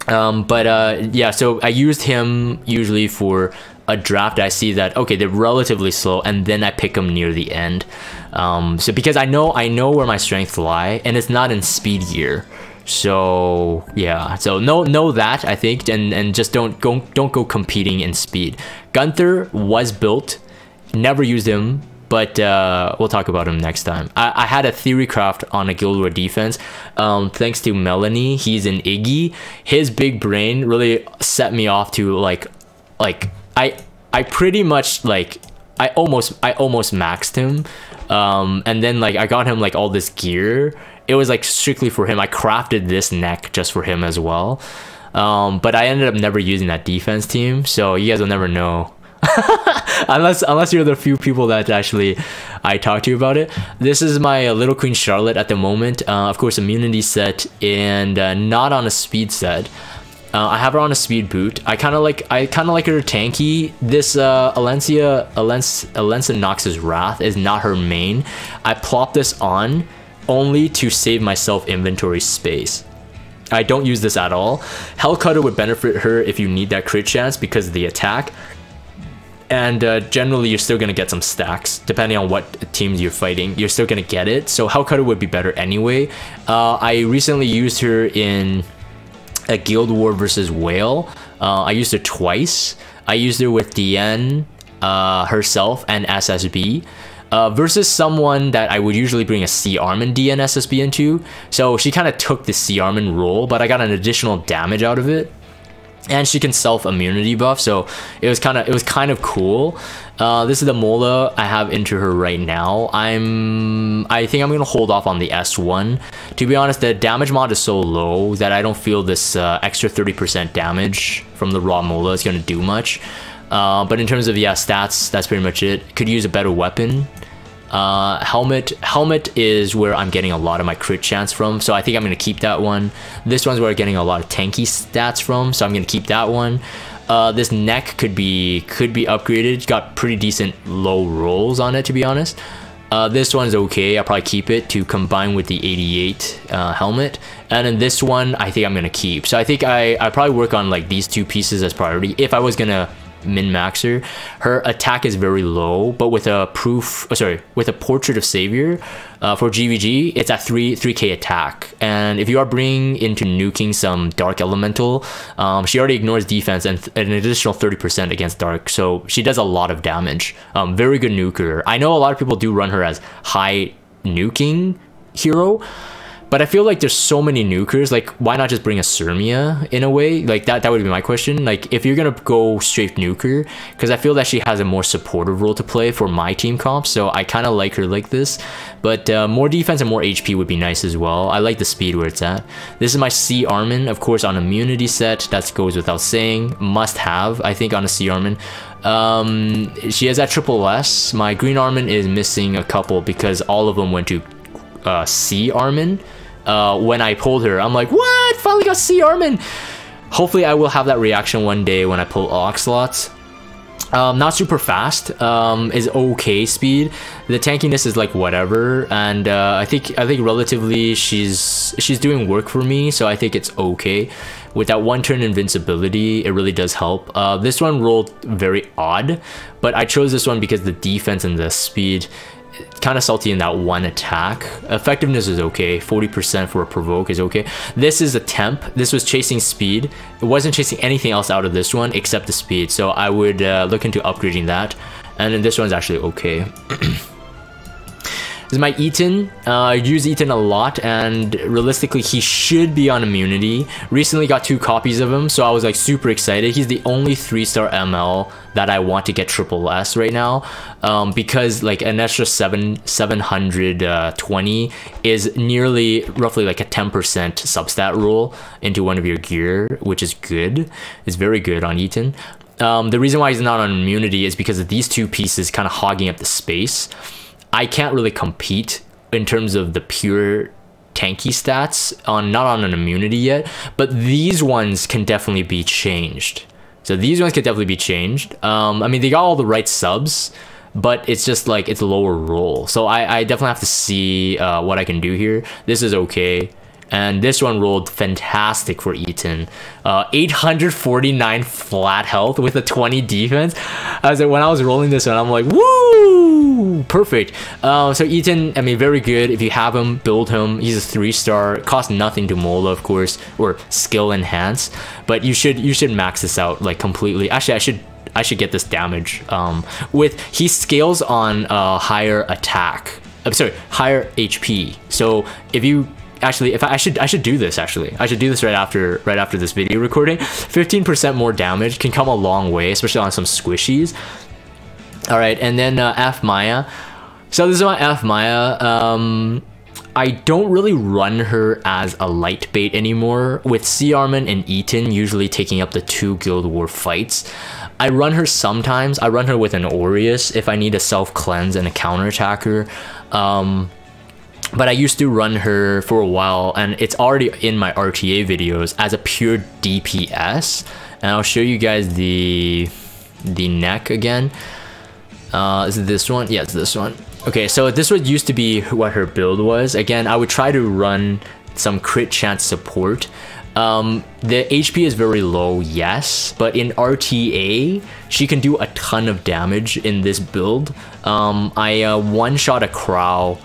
Yeah, so I used him usually for a draft. I see that, okay, they're relatively slow, and then I pick them near the end. So because I know where my strengths lie, and it's not in speed gear. So yeah, so know that, I think, and just don't go competing in speed. Gunther was built, never used him, but we'll talk about him next time. I had a theory craft on a Guild War defense, thanks to Melanie. He's an Iggy. His big brain really set me off to like I pretty much like I almost maxed him, and then like I got him like all this gear. It was like strictly for him. I crafted this neck just for him as well, but I ended up never using that defense team, so you guys will never know. unless you're the few people that actually I talk to about it. This is my Little Queen Charlotte at the moment. Of course, immunity set, and not on a speed set. I have her on a speed boot. I kind of like her tanky. This Alencia Nox's Wrath is not her main. I plop this on only to save myself inventory space. I don't use this at all. Hellcutter would benefit her if you need that crit chance because of the attack. And generally, you're still going to get some stacks. Depending on what teams you're fighting, you're still going to get it. So Hellcutter would be better anyway. I recently used her in a Guild War versus Whale. I used her twice. I used her with DN herself and SSB versus someone that I would usually bring a C Armin DN SSB into. So she kind of took the C Armin role, but I got an additional damage out of it. And she can self immunity buff, so it was kind of cool. This is the Mola I have into her right now. I think I'm gonna hold off on the S1. To be honest, the damage mod is so low that I don't feel this extra 30% damage from the raw Mola is gonna do much. But in terms of stats, that's pretty much it. Could use a better weapon. Helmet is where I'm getting a lot of my crit chance from, so I think I'm gonna keep that one. This one's where I'm getting a lot of tanky stats from, so I'm gonna keep that one. This neck could be upgraded. It's got pretty decent low rolls on it, to be honest. This one's okay. I'll probably keep it to combine with the 88 helmet. And then this one, I think I'm gonna keep. So I think I probably work on like these two pieces as priority. If I was gonna min-max her, her attack is very low, but with a with a Portrait of Savior for GVG, it's at 3k attack. And if you are bringing into nuking some Dark Elemental, she already ignores defense and an additional 30% against Dark, so she does a lot of damage. Very good nuker. I know a lot of people do run her as high nuking hero, but I feel like there's so many nukers, like why not just bring a Sirmia in a way? Like that would be my question. Like if you're gonna go straight nuker, because I feel that she has a more supportive role to play for my team comp, so I kind of like her like this. But more defense and more HP would be nice as well. I like the speed where it's at. This is my C Armin, of course, on immunity set. That goes without saying. Must have, I think, on a C Armin. She has that triple S. My green Armin is missing a couple because all of them went to C Armin. When I pulled her, I'm like, what? Finally got C Armin. Hopefully I will have that reaction one day when I pull Oxlots. Not super fast, is okay speed. The tankiness is like whatever, and I think relatively she's doing work for me, so I think it's okay. With that one turn invincibility, it really does help. This one rolled very odd, but I chose this one because the defense and the speed kind of salty in that one attack. Effectiveness is okay. 40% for a provoke is okay. This is a temp. This was chasing speed. It wasn't chasing anything else out of this one except the speed, so I would look into upgrading that. And then this one's actually okay. This is my Eaton. I use Eaton a lot, and realistically he should be on immunity. Recently got 2 copies of him, so I was like super excited. He's the only 3-star ML that I want to get triple S right now, because like an extra 720 is nearly roughly like a 10% substat roll into one of your gear, which is good. It's very good on Eaton. The reason why he's not on immunity is because of these 2 pieces kind of hogging up the space. I can't really compete in terms of the pure tanky stats not on an immunity yet, but these ones can definitely be changed. So these ones can definitely be changed. I mean, they got all the right subs, but it's just like it's a lower roll. So I definitely have to see what I can do here. This is okay. And this one rolled fantastic for Eaton. 849 flat health with a 20 defense. When I was rolling this one, I'm like, woo! Perfect. So Eaton, I mean, very good. If you have him, build him. He's a 3-star. Costs nothing to Mola, of course, or skill enhance. But you should max this out like completely. Actually, I should get this damage. He scales on higher attack. I'm sorry, higher HP. So if you actually, I should do this actually. I should do this right after this video recording. 15% more damage can come a long way, especially on some squishies. All right, and then F Maya. So this is my F Maya. I don't really run her as a light bait anymore, with C Armin and Eaton usually taking up the 2 Guild War fights. I run her sometimes. I run her with an Aureus if I need a self cleanse and a counter attacker. But I used to run her for a while, and it's already in my RTA videos as a pure DPS. And I'll show you guys the neck again. Is it this one? Yeah, it's this one. Okay, so this one used to be what her build was. Again, I would try to run some crit chance support. The HP is very low, yes, but in RTA, she can do a ton of damage in this build. I one-shot a Crow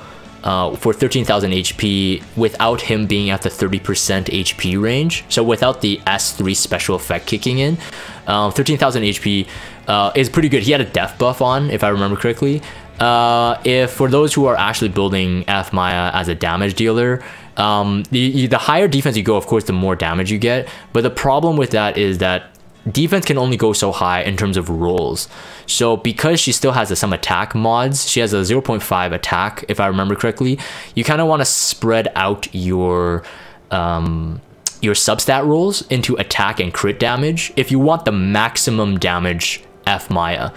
for 13,000 HP without him being at the 30% HP range. So without the S3 special effect kicking in, 13,000 HP is pretty good. He had a death buff on, if I remember correctly. If for those who are actually building F Maya as a damage dealer, the higher defense you go, of course, the more damage you get. But the problem with that is that defense can only go so high in terms of rolls. So because she still has some attack mods, she has a 0.5 attack, if I remember correctly, you kind of want to spread out your substat rolls into attack and crit damage if you want the maximum damage F Maya.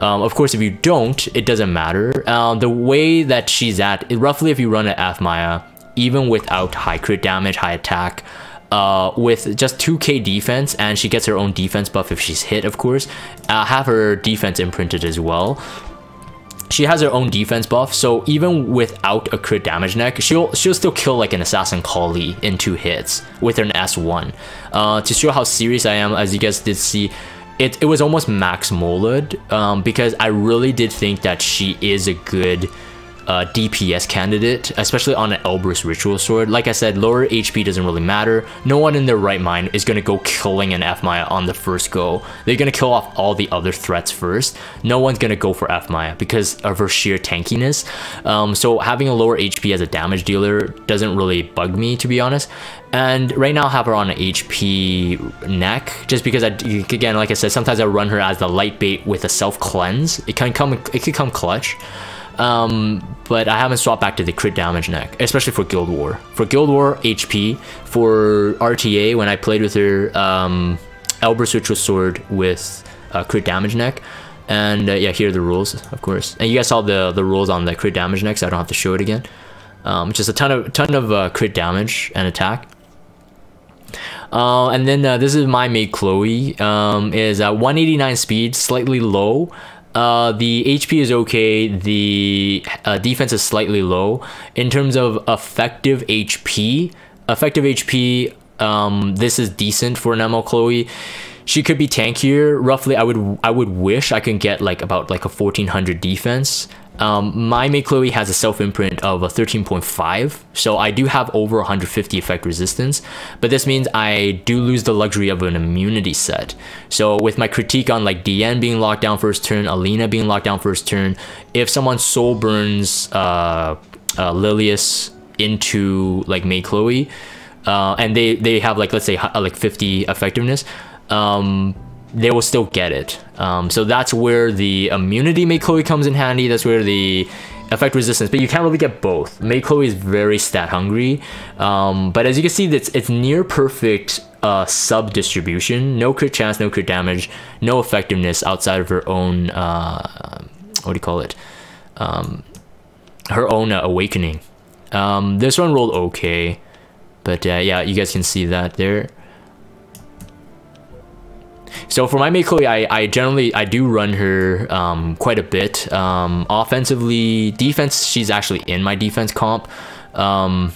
Of course, if you don't, it doesn't matter. The way that she's at, roughly if you run an F Maya, even without high crit damage, high attack, with just 2k defense, and she gets her own defense buff if she's hit, of course, have her defense imprinted as well. she has her own defense buff, so even without a crit damage neck, she'll still kill like an assassin collie in 2 hits with an S1. To show how serious I am, as you guys did see, it was almost max molded, because I really did think that she is a good DPS candidate, especially on an Elbrus Ritual Sword. Like I said, lower HP doesn't really matter. No one in their right mind is going to go killing an F Maya on the first go. They're going to kill off all the other threats first. No one's going to go for F Maya because of her sheer tankiness. So having a lower HP as a damage dealer doesn't really bug me, to be honest. And right now I have her on an HP neck, just because again, like I said, sometimes I run her as the light bait with a self cleanse. It could come clutch. But I haven't swapped back to the crit damage neck, especially for Guild War. For Guild War HP, for RTA, when I played with her, Elbrus Ritual Sword with crit damage neck. And yeah, here are the rules, of course. And you guys saw the rules on the crit damage neck, so I don't have to show it again. Just a ton of crit damage and attack. And then this is my maid Chloe. Is 189 speed, slightly low. The HP is okay, the defense is slightly low. In terms of effective HP, this is decent for an ML Chloe. She could be tankier. Roughly, I would wish I could get like about like a 1400 defense. My maid Chloe has a self imprint of a 13.5, so I do have over 150 effect resistance, but this means I do lose the luxury of an immunity set. So with my critique on like DN being locked down first turn, Alina being locked down first turn, if someone soul burns Lilius into like maid Chloe, and they have like, let's say like 50 effectiveness, they will still get it. So that's where the immunity maid Chloe comes in handy. That's where the effect resistance, but you can't really get both. Maid Chloe is very stat hungry, but as you can see, it's near perfect sub distribution. No crit chance, no crit damage, no effectiveness outside of her own what do you call it, her own awakening. This one rolled okay, but yeah, you guys can see that there. So for my maid Chloe, I do run her quite a bit. Offensively, defense, she's actually in my defense comp, or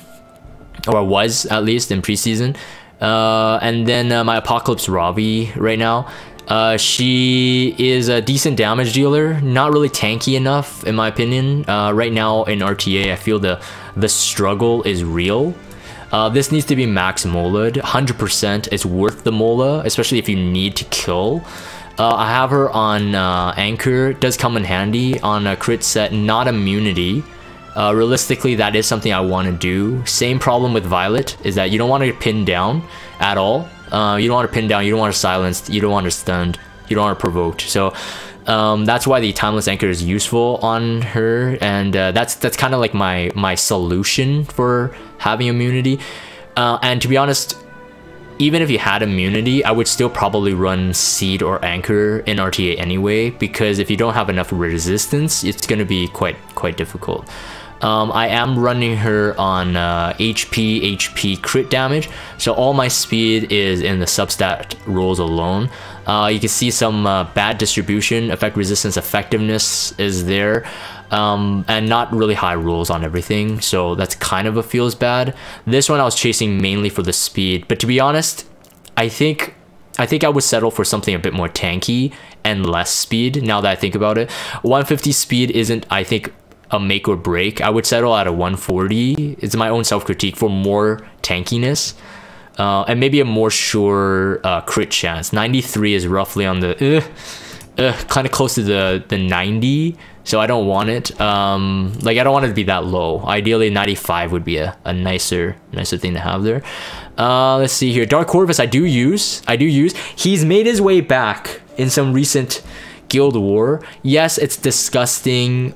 was at least in preseason. And then my Apocalypse Ravi right now, she is a decent damage dealer, not really tanky enough in my opinion. Right now in RTA, I feel the struggle is real. This needs to be max molded. 100% is worth the mola, especially if you need to kill. I have her on Anchor. Does come in handy on a crit set, not immunity. Realistically, that is something I want to do. Same problem with Violet, is that you don't want to pin down at all. You don't want to pin down, you don't want to silence, you don't want to stunned, you don't want to provoke. So that's why the Timeless Anchor is useful on her, and that's kind of like my solution for having immunity. And to be honest, even if you had immunity, I would still probably run Seed or Anchor in RTA anyway, because if you don't have enough resistance, it's going to be quite difficult. I am running her on HP crit damage, so all my speed is in the substat rolls alone. You can see some bad distribution, effect resistance, effectiveness is there, and not really high rolls on everything, so that's kind of a feels bad. This one I was chasing mainly for the speed, but to be honest, I think I would settle for something a bit more tanky and less speed now that I think about it. 150 speed isn't, I think, a make or break. I would settle at a 140. It's my own self-critique for more tankiness, and maybe a more sure crit chance. 93 is roughly on the kind of close to the 90, so I don't want it. Like I don't want it to be that low. Ideally 95 would be a nicer thing to have there. Let's see here. Dark Corvus I do use. He's made his way back in some recent Guild War. Yes, it's disgusting.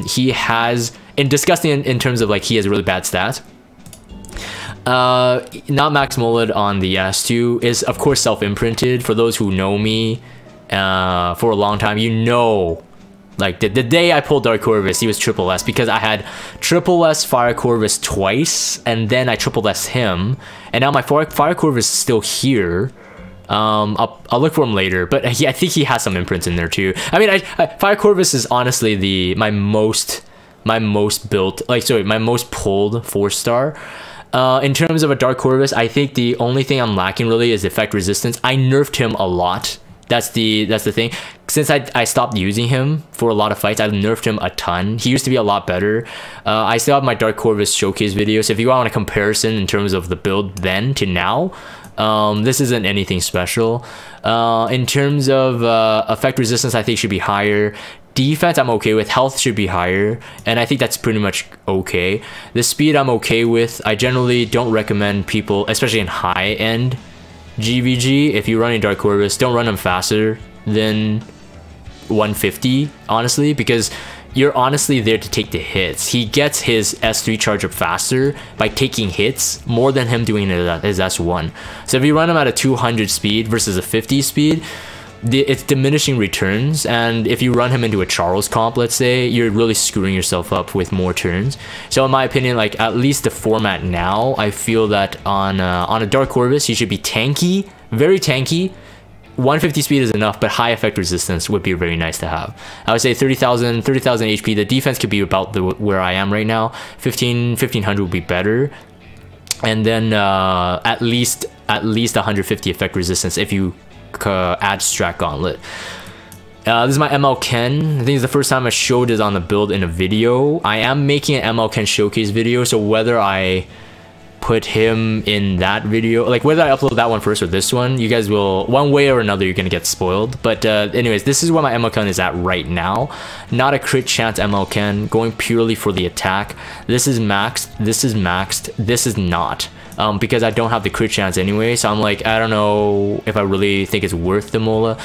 He has, disgusting in terms of like he has really bad stats. Not max molded on the S2 is of course self-imprinted. For those who know me for a long time, you know, like the day I pulled Dark Corvus, he was triple S, because I had triple S Fire Corvus twice, and then I triple S him, and now my Fire Corvus is still here. I'll look for him later, but I think he has some imprints in there too. I mean, Fire Corvus is honestly my most built, my most pulled 4-star. In terms of a Dark Corvus, I think the only thing I'm lacking really is effect resistance. I nerfed him a lot. That's the thing. Since I stopped using him for a lot of fights, I nerfed him a ton. He used to be a lot better. I still have my Dark Corvus showcase video, so if you want a comparison in terms of the build then to now, this isn't anything special. In terms of effect resistance, I think should be higher. Defense I'm okay with. Health should be higher, and I think that's pretty much okay. The speed I'm okay with. I generally don't recommend people, especially in high-end GVG, if you're running Dark Corvus, don't run them faster than 150, honestly, because you're honestly there to take the hits. He gets his S3 charge up faster by taking hits more than him doing his S1. So if you run him at a 200 speed versus a 50 speed, it's diminishing returns, and if you run him into a Charles comp, let's say, you're really screwing yourself up with more turns. So in my opinion, like, at least the format now, I feel that on a Dark Corvus, he should be tanky, very tanky. 150 speed is enough, but high effect resistance would be very nice to have. I would say 30,000 HP. The defense could be about where I am right now. 1500 would be better, and then at least 150 effect resistance if you add Strat Gauntlet. This is my ML Ken. I think it's the first time I showed it on the build in a video. I am making an ML Ken showcase video, so whether I put him in that video, like whether I upload that one first or this one, you guys will, one way or another, you're gonna get spoiled. But anyways, this is where my ML Ken is at right now. Not a crit chance ML Ken, going purely for the attack. This is maxed, this is maxed, this is not. Because I don't have the crit chance anyway, so I'm like, I don't know if I really think it's worth the Mola.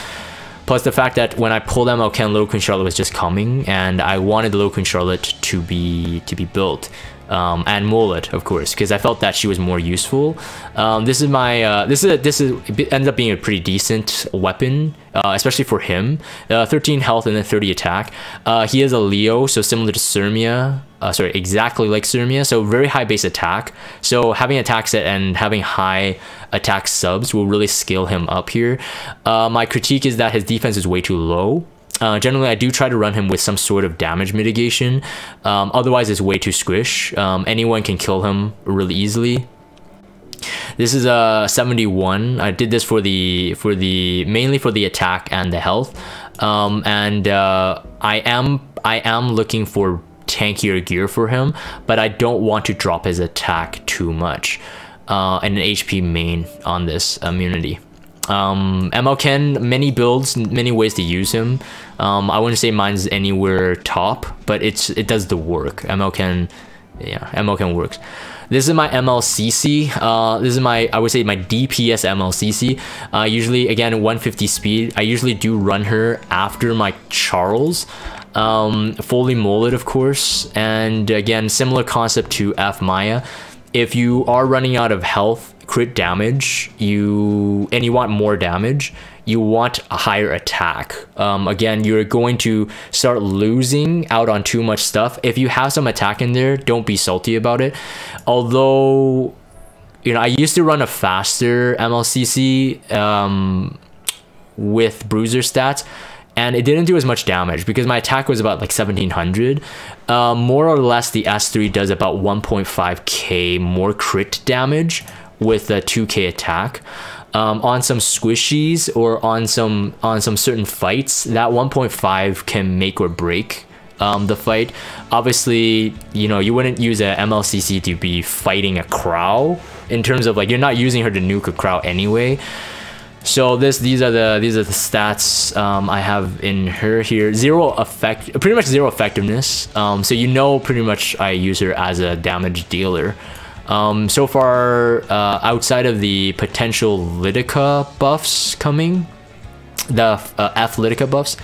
Plus the fact that when I pulled ML Ken, Little Queen Charlotte was just coming, and I wanted the Little Queen Charlotte to be built. And Mullet, of course, because I felt that she was more useful. This ends up being a pretty decent weapon, especially for him. 13 health and then 30 attack. He is a Leo, so similar to Sirmia. Sorry, exactly like Sirmia, so very high base attack. So having attack set and having high attack subs will really scale him up here. My critique is that his defense is way too low. Generally, I do try to run him with some sort of damage mitigation. Otherwise, it's way too squish. Anyone can kill him really easily. This is a 71. I did this mainly for the attack and the health. I am looking for tankier gear for him, but I don't want to drop his attack too much. And an HP main on this immunity. ML Ken, many builds, many ways to use him. I wouldn't say mine's anywhere top, but it does the work. ML Ken, yeah, ML Ken works. This is my MLCC. This is I would say my DPS MLCC. Usually, again, 150 speed. I usually do run her after my Charles. Fully molded, of course. And again, similar concept to F Maya. If you are running out of health, crit damage, and you want more damage, you want a higher attack. Again, you're going to start losing out on too much stuff. If you have some attack in there, don't be salty about it. Although, you know, I used to run a faster MLCC with bruiser stats, and it didn't do as much damage because my attack was about like 1700. More or less, the S3 does about 1.5k more crit damage with a 2k attack. On some squishies or on some certain fights, that 1.5 can make or break the fight. Obviously, you know, you wouldn't use a MLCC to be fighting a Crow, in terms of like, you're not using her to nuke a Crow anyway. So these are the stats I have in her here. Pretty much zero effectiveness. So you know, pretty much I use her as a damage dealer. So far, outside of the potential Litica buffs coming, the F Litica buffs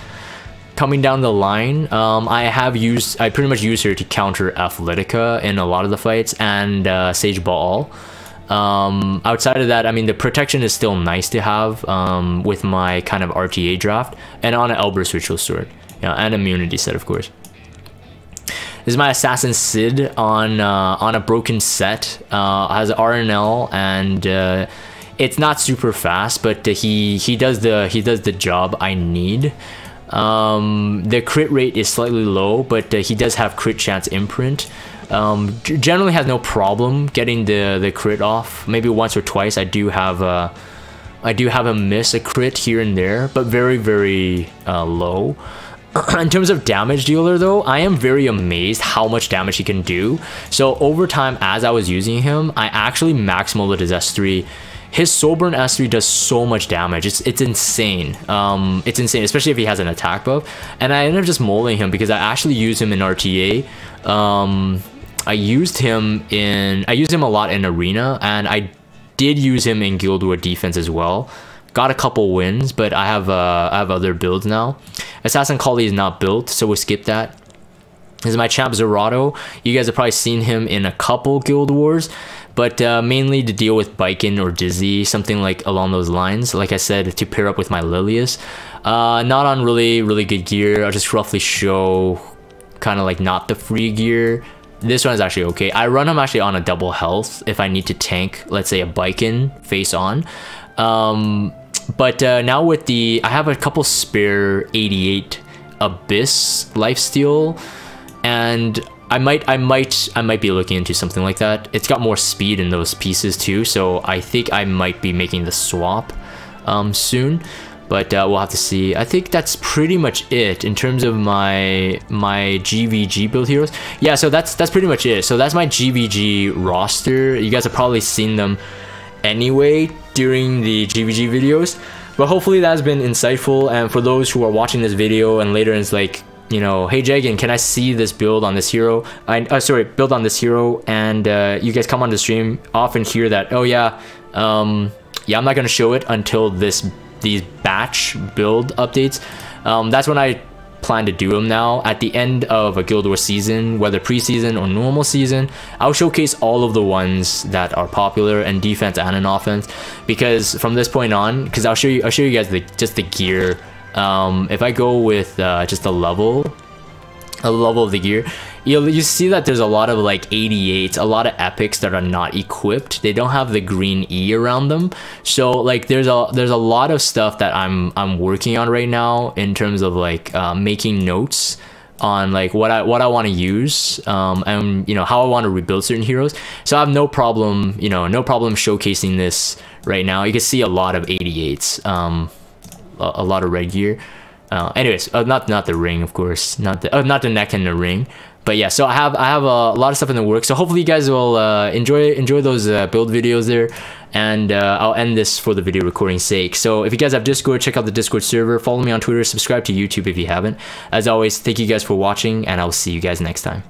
coming down the line, I pretty much use her to counter F Litica in a lot of the fights, and Sage Baal. Outside of that, I mean, the protection is still nice to have with my kind of RTA draft, and on an Elber's Ritual Sword, and immunity set, of course. This is my Assassin Sid on a broken set. Has RNL, and It's not super fast, but he does the job I need. The crit rate is slightly low, but he does have crit chance imprint. Generally has no problem getting the crit off. Maybe once or twice I do have him miss a crit here and there, but very low. In terms of damage dealer though, I am very amazed how much damage he can do. So over time, as I was using him, I actually max molded his S3. His Soulburn S3 does so much damage. It's insane. It's insane, especially if he has an attack buff. And I ended up just molding him because I actually use him in RTA. I used him a lot in Arena, and I did use him in Guild War defense as well. Got a couple wins, but I have other builds now. Assassin Collie is not built, so we'll skip that. This is my champ Zerato. You guys have probably seen him in a couple Guild Wars, but mainly to deal with Biken or Dizzy, something like along those lines. Like I said, to pair up with my Lilius. Not on really good gear. I'll just roughly show kind of like not the free gear. This one is actually okay. I run him actually on a double health if I need to tank, let's say, a Biken face on. But now with I have a couple spare 88 Abyss lifesteal, and I might be looking into something like that. It's got more speed in those pieces too, so I think I might be making the swap soon. But we'll have to see. I think that's pretty much it in terms of my GVG build heroes. Yeah, so that's pretty much it. So that's my GVG roster. You guys have probably seen them anyway during the GVG videos, but hopefully that has been insightful. And for those who are watching this video and later it's like, you know, hey Jagan, can I see this build on this hero? Build on this hero, and you guys come on the stream, often hear that, oh yeah, I'm not gonna show it until these batch build updates. That's when I plan to do them now. At the end of a Guild Wars season, whether preseason or normal season, I'll showcase all of the ones that are popular in defense and in offense, because from this point on, because I'll show you guys just the gear. If I go with just a level of the gear, you see that there's a lot of like 88s, a lot of epics that are not equipped. They don't have the green E around them. So like there's a lot of stuff that I'm working on right now in terms of like making notes on like what I want to use, and you know, how I want to rebuild certain heroes. So I have no problem showcasing this right now. You can see a lot of 88s, a lot of red gear. Anyways, not the ring, of course, not the neck and the ring. But yeah, so I have a lot of stuff in the works. So hopefully you guys will enjoy those build videos there. And I'll end this for the video recording sake. So if you guys have Discord, check out the Discord server. Follow me on Twitter. Subscribe to YouTube if you haven't. As always, thank you guys for watching, and I'll see you guys next time.